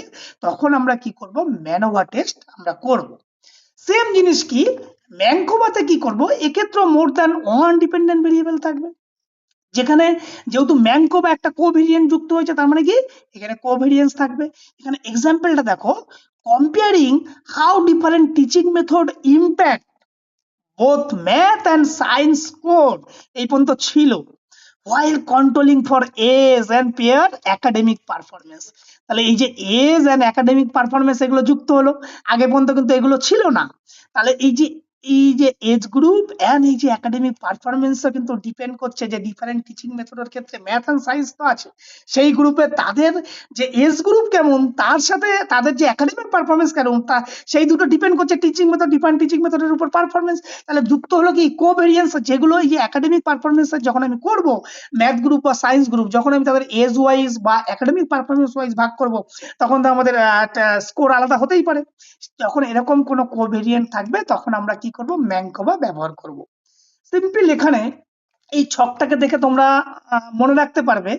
S1: তখন আমরা কি করব? ম্যানোভা টেস্ট আমরা করব। সেম জিনিস কি ম্যানকোভাতে কি করব, এক্ষেত্রে more than one dependent variable থাকবে, যেখানে যেহেতু ম্যানকোভা একটা কোভেরিয়েন্ট যুক্ত হয়েছে, তার মানে কি এখানে কোভেরিয়েন্স থাকবে। এখানে এক্সাম্পলটা দেখো, comparing how different teaching method impact both math and science code, এই পর্যন্ত ছিল, while controlling for age and pair academic performance। তাহলে এই যে এজ এন্ড একাডেমিক পারফরমেন্স এগুলো যুক্ত হলো, আগে পর্যন্ত কিন্তু এগুলো ছিল না। তাহলে এই যে এজ গ্রুপ এন্ড এই যে একাডেমিক পারফরমেন্সও কিন্তু ডিপেন্ড করছে, যে ডিফারেন্ট টিচিং মেথডের ক্ষেত্রে ম্যাথ এন্ড সায়েন্স তো আছে, সেই গ্রুপে তাদের যে এজ গ্রুপ কেমন, তার সাথে তাদের যে একাডেমিক পারফরমেন্স কেমন, তা সেই দুটো ডিপেন্ড করছে টিচিং মেথড, ডিফারেন্ট টিচিং মেথডের উপর পারফরমেন্স। তাহলে যুক্ত হলো কি কোভেরিয়েন্স, যেগুলো এই যে একাডেমিক পারফরমেন্স যখন আমি করব, ম্যাথ গ্রুপ বা সায়েন্স গ্রুপ যখন আমি তাদের এজ ওয়াইজ বা একাডেমিক পারফরমেন্স ওয়াইজ ভাগ করব, তখন তো আমাদের স্কোর আলাদা হতেই পারে। যখন এরকম কোনো কোভেরিয়েন্ট থাকবে, তখন আমরা কি করব, ম্যানকোভা ব্যবহার করব। সিম্পল এখানে এই ছকটাকে দেখে তোমরা মনে রাখতে পারবে,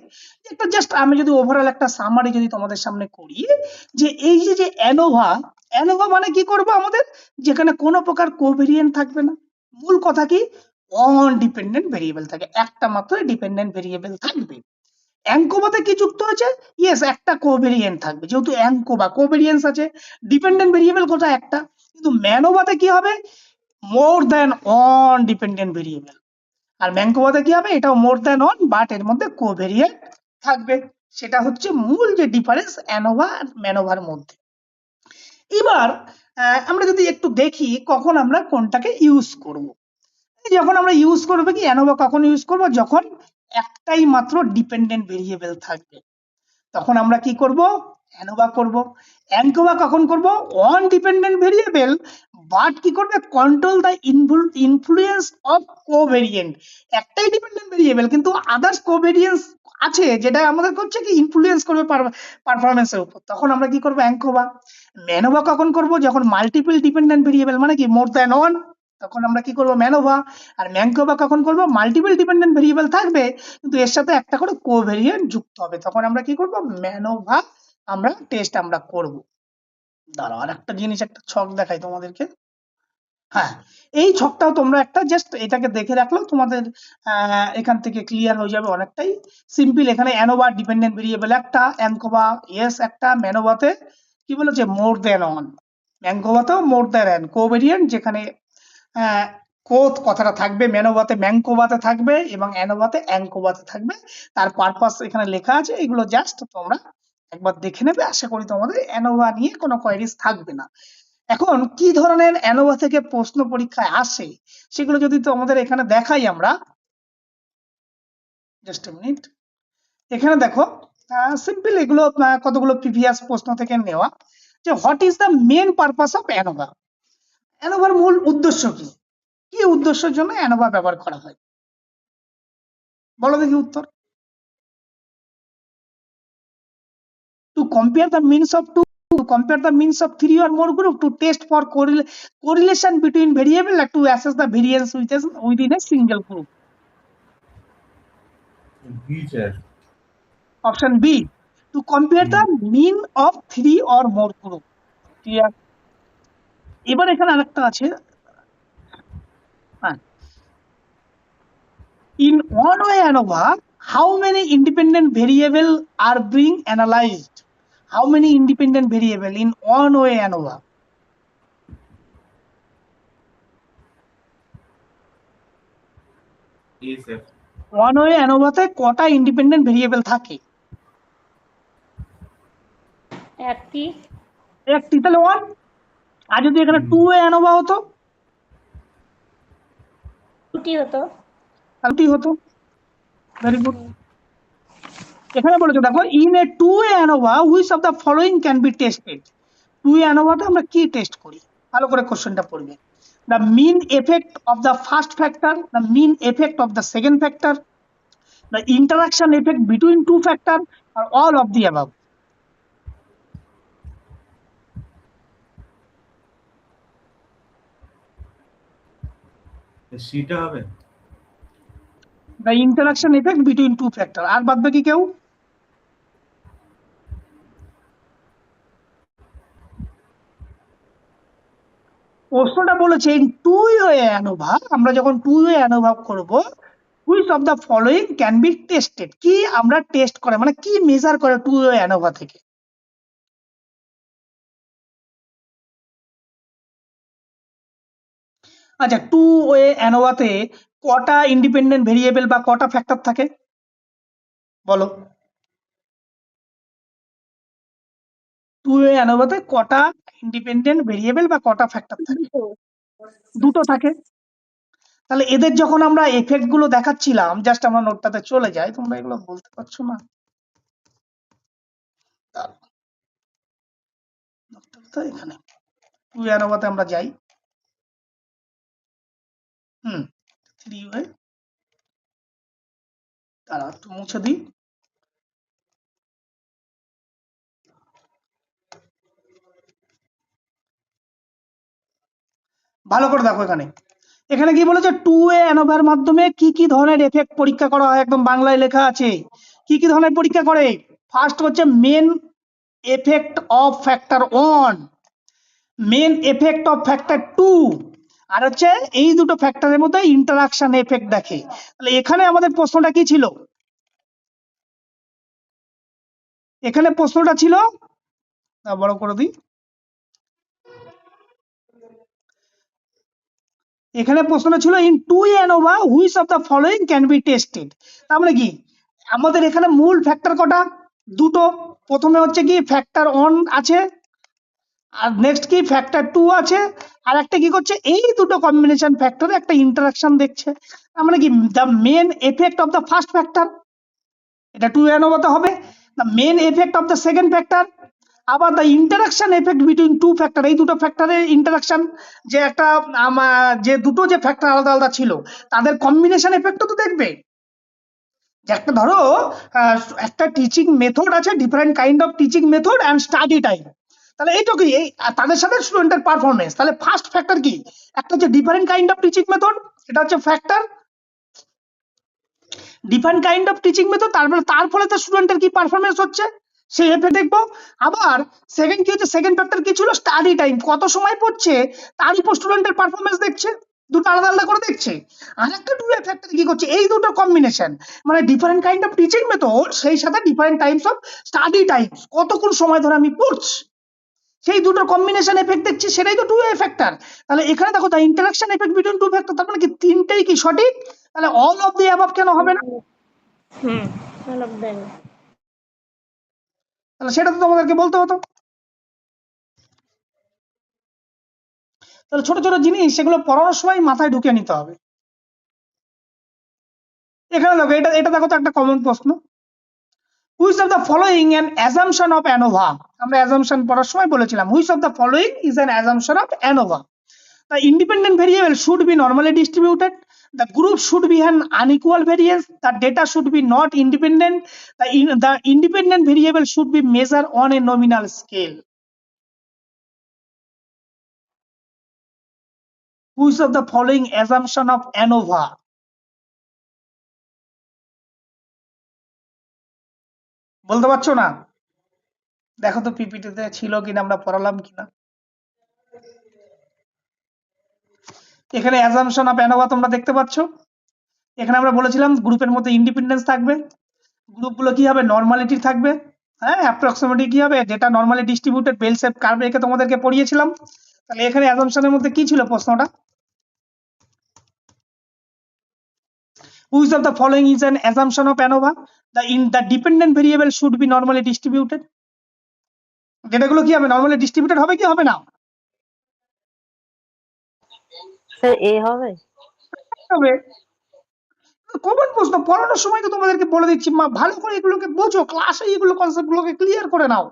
S1: একটা জাস্ট আমি যদি ওভারঅল একটা সামারি যদি তোমাদের সামনে করি, যে এই যে অ্যানোভা, অ্যানোভা মানে কি করব আমাদের, যেখানে কোনো প্রকার কোভেরিয়েন্ট থাকবে না। মূল কথা কি, অন ডিপেন্ডেন্ট ভেরিয়েবল থাকে, একটা মাত্র ডিপেন্ডেন্ট ভেরিয়েবল থাকবে। অ্যাঙ্কোভাতে কি যুক্ত হয়েছে, ইয়েস একটা কোভেরিয়েন্ট থাকবে, যেহেতু অ্যাঙ্কোভা কোভেরিয়েন্স আছে, ডিপেন্ডেন্ট ভেরিয়েবল কোথায় একটা। কিন্তু ম্যানোভাতে কি হবে, more than one dependent variable. আর ম্যানকোভাতে কি হবে, এটাও মোর দ্যান অন, বাট এর মধ্যে কোভেরিয়েন্ট থাকবে। সেটা হচ্ছে মূল যে ডিফারেন্স অ্যানোভা আর ম্যানোভার মধ্যে। এবার আমরা যদি একটু দেখি কখন আমরা কোনটাকে ইউজ করব। যখন আমরা ইউজ করবো কি, অ্যানোভা কখন ইউজ করব, যখন একটাই মাত্র ডিপেন্ডেন্ট ভেরিয়েবল থাকবে, তখন আমরা কি করব, অ্যানোভা করব। অ্যানকোভা কখন করব, অন ডিপেন্ডেন্ট ভেরিয়েবল, বাট কি করবে, control the influence of covariant. একটাই ডিপেন্ডেন্ট ভেরিয়েবল কিন্তু আদার্স কোভেরিয়েন্স আছে, যেটা আমাদের করছে কি ইনফ্লুয়েন্স করবে পারফরমেন্সের উপর, তখন আমরা কি করব, অ্যানকোভা। ম্যানোভা কখন করব, যখন মাল্টিপল ডিপেন্ডেন্ট ভেরিয়েবল মানে কি মোর দ্যান ওয়ান, তখন আমরা কি করব, ম্যানোভা। আর ম্যানকোভা কখন করব, মাল্টিপল ডিপেন্ডেন্ট ভেরিয়েবল থাকবে কিন্তু এর সাথে একটা করে কোভেরিয়েন্ট যুক্ত হবে, তখন আমরা কি করব, ম্যানোভা আমরা টেস্ট আমরা করব। দাঁড়াও আর একটা জিনিস, একটা ছক দেখাই তোমাদেরকে। হ্যাঁ, এই ছকটাও তোমরা একটা জাস্ট এটাকে দেখে রাখলেও তোমাদের এখান থেকে ক্লিয়ার হয়ে যাবে অনেকটাই। সিম্পল, এখানে অ্যানোভা ডিপেন্ডেন্ট ভেরিয়েবল একটা, অ্যানকোভা ইয়েস একটা, ম্যানোভাতে কি বলেছে, মোর দ্যান অন, ম্যানকোভাতেও মোর দ্যান অ্যান কোভেরিয়েন্ট, যেখানে কোথ কথাটা থাকবে, ম্যানোভাতে ম্যানকোভাতে থাকবে এবং অ্যানোভাতে অ্যানকোভাতে থাকবে। তার পারপাস এখানে লেখা আছে, এগুলো জাস্ট তোমরা একবার দেখে নেবে, আশা করি তোমাদের অ্যানোভা নিয়ে কোনো কোয়েরিজ থাকবে না। এখন কি ধরনের অ্যানোভা থেকে প্রশ্ন পরীক্ষায় আসে, সেগুলো যদি তোমাদের এখানে দেখাই আমরা, জাস্ট এ মিনিট। এখানে দেখো সিম্পল এগুলো কতগুলো প্রিভিয়াস প্রশ্ন থেকে নেওয়া, যে what is the main purpose of ANOVA, অ্যানোভার মূল উদ্দেশ্য কি, কি উদ্দেশ্যের জন্য অ্যানোভা ব্যবহার করা হয়, বলো দেখি উত্তর। To compare the means of two, to compare the means of three or more group, to test for correlation between variable, and to assess the variance within a single group.
S3: B, sir.
S1: Option B, to compare the mean of three or more group. Clear? এবার এখানে আরেকটা আছে, হ্যাঁ, in one way ANOVA, how many independent variable are being analyzed? How many independent variable in one way ANOVA?
S3: A, sir.
S1: One way অ্যানোভাতে কটা independent variable থাকে,
S2: একটি।
S1: একটি, তাহলে ওয়ান। আর যদি এখানে টু ওয়ে অ্যানোভা হতো,
S2: দুটি হতো।
S1: দুটি হতো। Very good. এখানে বলেছে দেখো, in a two way ANOVA which of the following can be tested. Two way অ্যানোভাতে আমরা কি টেস্ট করি, ভালো করে কোশ্চেনটা পড়বে। The mean effect of the first factor, the mean effect of the second factor, the interaction effect between two factor, আর all of the above.
S3: সিটা হবে।
S1: The interaction effect between two factor, আর বাদ বাকি কেউ? প্রশ্নটা বলেছে ইন টু ওয়ে অ্যানোভা, আমরা যখন টু ওয়ে অ্যানোভা করব, which of the following can be tested, কি আমরা টেস্ট করে মানে কি মেজার করে টু ওয়ে অ্যানোভা থেকে? আচ্ছা, টু ওয়ে অ্যানোভাতে কটা ইন্ডিপেন্ডেন্ট ভেরিয়েবল বা কটা ফ্যাক্টর থাকে বলো? টু ওয়ে অ্যানোভাতে কটা ইন্ডিপেন্ডেন্ট ভেরিয়েবল বা কটা ফ্যাক্টর থাকে?
S2: দুটো।
S1: দুটো থাকে। তাহলে এদের যখন আমরা এফেক্ট গুলো দেখাচ্ছিলাম, জাস্ট আমরা নোটটাতে চলে যাই, তোমরা এগুলো বলতে পারছো না? দাঁড়াও, নোটটা তো এখানে। টু ওয়ে অ্যানোভাতে আমরা যাই। থ্রি ওয়ে, দাঁড়াও একটু মুছে দিই। ভালো করে দেখো এখানে। এখানে কি বলেছে, টু ওয়ে অ্যানোভার মাধ্যমে কি কি ধরনের এফেক্ট পরীক্ষা করা হয়, একদম বাংলায় লেখা আছে। কি কি ধরনের পরীক্ষা করে? ফার্স্ট হচ্ছে main effect of factor 1, main effect of factor 2, আর হচ্ছে এই দুটো ফ্যাক্টরের মধ্যে ইন্টারাকশন এফেক্ট দেখে। তাহলে এখানে আমাদের প্রশ্নটা কি ছিল? এখানে প্রশ্নটা ছিল, বড় করে দিই, এখানে প্রশ্নটা ছিল in two ANOVA which of the following can be tested. তার মানে কি, আমাদের এখানে মূল ফ্যাক্টর কটা? দুটো। প্রথমে হচ্ছে কি ফ্যাক্টর 1 আছে, আর নেক্সট কি ফ্যাক্টর 2 আছে, আর একটা কি করছে, এই দুটো কম্বিনেশন ফ্যাক্টরে একটা ইন্টারাকশন দেখছে। তার মানে কি, the main effect of the first factor, এটা টু অ্যানোভাতে হবে। The main effect of the second factor, আবার the interaction effect between two factor, এই দুটো ফ্যাক্টরের ইন্টারাকশন, যে একটা যে দুটো যে ফ্যাক্টর আলাদা আলাদা ছিল তাদের কম্বিনেশন এফেক্টও তো দেখবে। যে একটা ধরো আহ, একটা টিচিং মেথড আছে, different kind of teaching method and study time, তাহলে এইটা কি আর তাদের সাথে স্টুডেন্টের পারফরমেন্স, তাহলে ফার্স্ট ফ্যাক্টর কি? একটা হচ্ছে different kind of teaching method, এটা হচ্ছে factor different kind of teaching method, তারপরে তার ফলে তো স্টুডেন্টের কি পারফরমেন্স হচ্ছে সেই এফেক্ট দেখবো। আবার সেকেন্ড কি হচ্ছে, সেকেন্ড ফ্যাক্টর কি ছিল, স্টাডি টাইম, কত সময় পড়ছে তার উপর স্টুডেন্টের পারফরমেন্স দেখছে, দুটো আলাদা আলাদা করে দেখছে। আর একটা টু ফ্যাক্টর কি করছে, এই দুটো কম্বিনেশন, মানে different kind of teaching method সেই সাথে different Times of study time, কতক্ষণ সময় ধরে আমি পড়ছি, সেই দুটোর কম্বিনেশন এফেক্ট দেখছি, সেটাই তো টু ওয়ে ফ্যাক্টর। তাহলে এখানে দেখো the interaction effect between two factor, তার মানে কি তিনটেই কি সঠিক? তাহলে অল অফ দি অ্যাবাভ কেন হবে না?
S2: হুম, all of them.
S1: তাহলে সেটা তো তোমাদেরকে বলতে হতো। তাহলে ছোট ছোট জিনিস সেগুলো পড়ানোর সময় মাথায় ঢুকিয়ে নিতে হবে। এখানে দেখো, এটা এটা দেখো তো একটা কমন প্রশ্ন, which of the following an assumption of ANOVA, আমরা অ্যাজাম্পশন পড়ার সময় বলেছিলাম which of the following is an assumption of ANOVA. The independent variable should be normally distributed. The group should be an unequal variance. The data should be not independent. The independent variable should be measured on a nominal scale. Which of the following assumption of ANOVA? বলতে পারছো না? দেখো তো পিপিটিতে ছিল কিনা, আমরা পড়ালাম কিনা। এখানে অ্যাজাম্পশন অফ অ্যানোভা তোমরা দেখতে পাচ্ছ। এখানে আমরা বলেছিলাম গ্রুপের মধ্যে ইন্ডিপেন্ডেন্স থাকবে, গ্রুপগুলো কি হবে, নর্মালিটি থাকবে, হ্যাঁ অ্যাপ্রক্সিমেটলি কি হবে, যেটা normally distributed bell shape curve রেখে তোমাদেরকে পড়িয়েছিলাম। তাহলে এখানে অ্যাজাম্পশনের মধ্যে কি ছিল প্রশ্নটা, which of the following is an assumption of ANOVA? The dependent variable should be normally distributed. ডেটাগুলো কি হবে, নর্মালি ডিস্ট্রিবিউটেড হবে কি হবে না?
S3: স্যার এ হবে।
S1: হবে। কমন প্রশ্ন, পড়ানোর সময় তো তোমাদেরকে বলে দিচ্ছি, ভালো করে এগুলোকে বোঝো, ক্লাসে এগুলো কনসেপ্ট গুলোকে ক্লিয়ার করে নাও।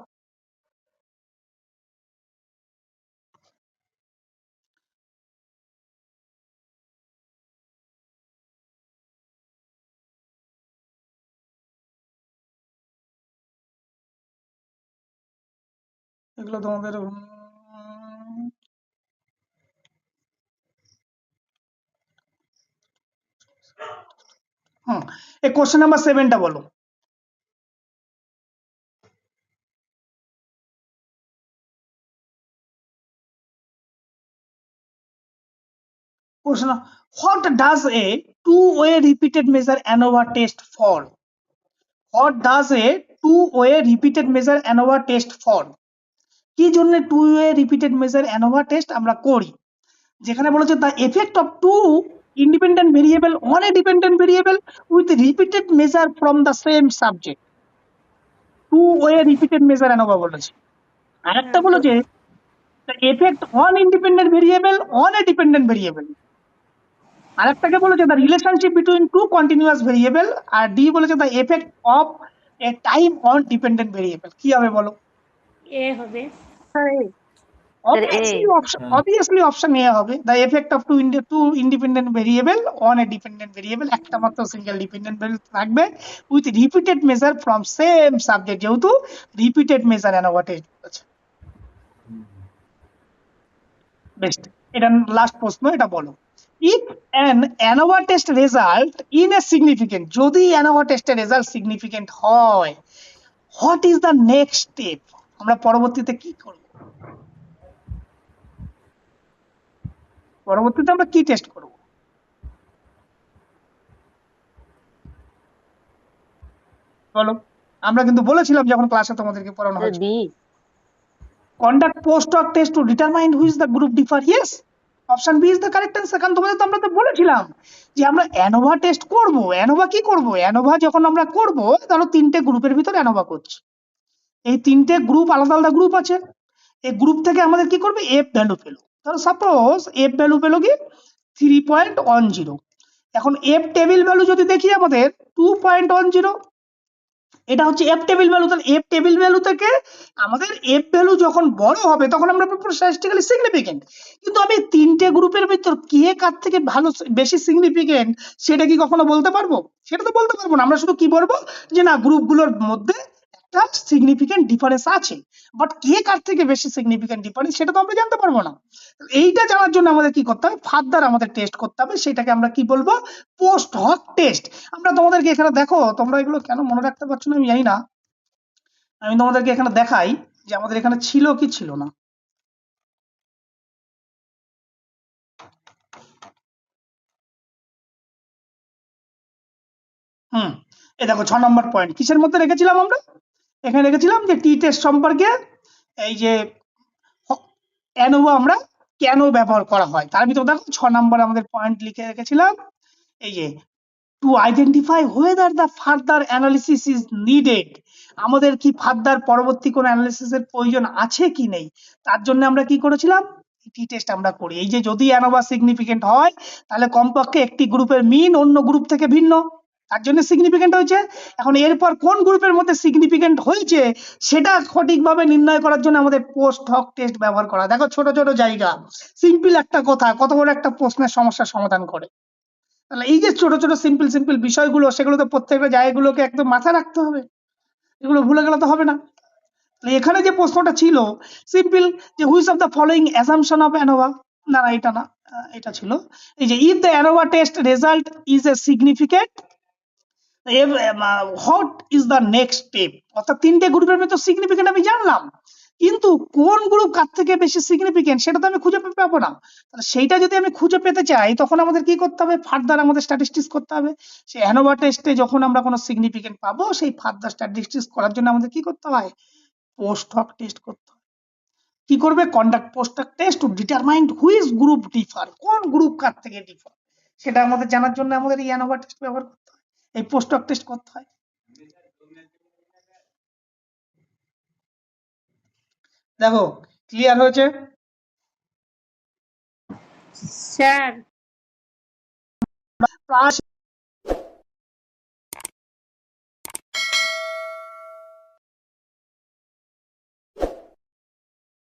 S1: এগুলো তোমাদের এই কোশ্চেন নাম্বার 7টা বলো। প্রশ্ন, what does a two-way repeated measure ANOVA test for? What does a two-way repeated measure ANOVA test for? কি জন্য two-way repeated measure ANOVA test আমরা করি? যেখানে বলেছে the effect of two independent variable on a dependent variable with repeated measure from the same subject. Two-way repeated measure ANOVA বলেছে। আরেকটা বলেছে the effect on independent variable on a dependent variable. আরেকটাকে বলেছে the relationship between two continuous variable, R D বলেছে the effect of a time on dependent variable। কি হবে বলো?
S2: এ হবে।
S1: Obviously option A হবে, the effect of two independent variable on a dependent variable, একটা মাত্র single dependent variable থাকবে with repeated measure from same subject, যেহেতু repeated measure ANOVA test বলেছে। বেস্ট, এটা লাস্ট প্রশ্ন, এটা বলো। if an ANOVA test result in a significant, যদি ANOVA টেস্টের রেজাল্ট সিগনিফিকেন্ট হয়, what is the next step? আমরা পরবর্তীতে কি করব? পরবর্তীতে আমরা কি টেস্ট করব? বলো। আমরা কিন্তু বলেছিলাম যখন ক্লাসে তোমাদেরকে পড়ানো হয়েছিল,
S3: B
S1: conduct post hoc test to determine who is the group differ. Yes, option B is the correct answer. কারণ তোমাদের তো আমরা তো বলেছিলাম যে আমরা অ্যানোভা টেস্ট করব। অ্যানোভা কি করব? অ্যানোভা যখন আমরা করব, ধরো তিনটে গ্রুপের ভিতরে অ্যানোভা করছি, এই তিনটে গ্রুপ আলাদা আলাদা গ্রুপ আছে, এই গ্রুপ থেকে আমাদের কি করবে? এফ ভ্যালু পেলো। ধরো সাপোজ এফ ভ্যালু পেলো কি 3.10, এখন এফ টেবিল ভ্যালু যদি দেখি আমাদের 2.10, এটা হচ্ছে এফ টেবিল ভ্যালু। তাহলে এফ টেবিল ভ্যালু থেকে আমাদের এফ ভ্যালু যখন বড় হবে তখন আমরা স্ট্যাটিস্টিক্যালি সিগনিফিকেন্ট, কিন্তু আমি তিনটে গ্রুপের ভিতর কে কার থেকে ভালো বেশি সিগনিফিকেন্ট সেটা কি কখনো বলতে পারবো? সেটা তো বলতে পারবো না। আমরা শুধু কি বলবো যে না গ্রুপগুলোর মধ্যে একটা সিগনিফিকেন্ট ডিফারেন্স আছে, বাট কে কার থেকে বেশি সিগনিফিকেন্ট ডিফারেন্স সেটা তো আমরা জানতে পারবো না। এইটা জানার জন্য আমাদের কি করতে হবে? ফার্দার আমাদের টেস্ট করতে হবে, সেটাকে আমরা কি বলবো? Post hoc test. আমরা তোমাদেরকে এখানে দেখো, তোমরা এগুলো কেন মনে রাখতে পারছো না আমি জানি না, আমি তোমাদেরকে এখানে দেখাই যে আমাদের এখানে ছিল কি ছিল না। এই দেখো 6 নম্বর পয়েন্ট কিসের মধ্যে রেখেছিলাম আমরা? এখানে রেখেছিলাম যে টি টেস্ট সম্পর্কে, এই যে অ্যানোভা আমরা কেন ব্যবহার করা হয়, তার ভিতরে দেখো 6 নম্বর আমাদের পয়েন্ট লিখে রেখেছিলাম, এই যে to identify whether the further analysis is needed, আমাদের কি ফার্দার পরবর্তী কোনো অ্যানালিসিসের প্রয়োজন আছে কি নেই, তার জন্য আমরা কি করেছিলাম? টি টেস্ট আমরা করি। এই যে যদি অ্যানোভা সিগনিফিকেন্ট হয় তাহলে কমপক্ষে একটি গ্রুপের মিন অন্য গ্রুপ থেকে ভিন্ন, তার জন্য সিগনিফিকেন্ট হয়েছে। এখন এরপর কোন গ্রুপের মধ্যে সিগনিফিকেন্ট হয়েছে সেটা সঠিকভাবে নির্ণয় করার জন্য আমাদের পোস্ট হক টেস্ট ব্যবহার করা। দেখো ছোট ছোট জায়গা, সিম্পল একটা কথা কত বড় একটা প্রশ্নের সমস্যার সমাধান করে। তাহলে এই যে ছোট ছোট সিম্পল সিম্পল বিষয়গুলো, সেগুলো তো প্রত্যেকটা জায়গাগুলোকে একদম মাথায় রাখতে হবে, এগুলো ভুলে গেলে তো হবে না। এখানে যে প্রশ্নটা ছিল সিম্পল, যে which of the following assumption of ANOVA, না না এটা না, এটা ছিল এই যে if the ANOVA test result is a significant what is the next step. অর্থাৎ তিনটে গ্রুপের মধ্যে সিগনিফিকেন্ট আমি জানলাম, কিন্তু কোন গ্রুপ কার থেকে বেশি সিগনিফিকেন্ট সেটা তো আমি খুঁজে পাবো না। তাহলে সেইটা যদি আমি খুঁজে পেতে চাই তখন আমাদের কি করতে হবে? ফার্দার আমাদের স্ট্যাটিস্টিক্স করতে হবে। সেই অ্যানোভা টেস্টে যখন আমরা কোনো সিগনিফিকেন্ট পাবো, সেই ফার্দার স্ট্যাটিস্টিক্স করার জন্য আমাদের কি করতে হয়? পোস্ট হক টেস্ট করতে হয়। কি করবে? Conduct post hoc test to determine which group differ, কোন গ্রুপ কার থেকে ডিফার সেটা আমাদের জানার জন্য আমাদের এই অ্যানোভা টেস্ট ব্যবহার করতে হয়, এই পোস্ট হক টেস্ট করতে হয়। দেখো ক্লিয়ার হয়েছে?
S2: স্যার
S1: প্রায়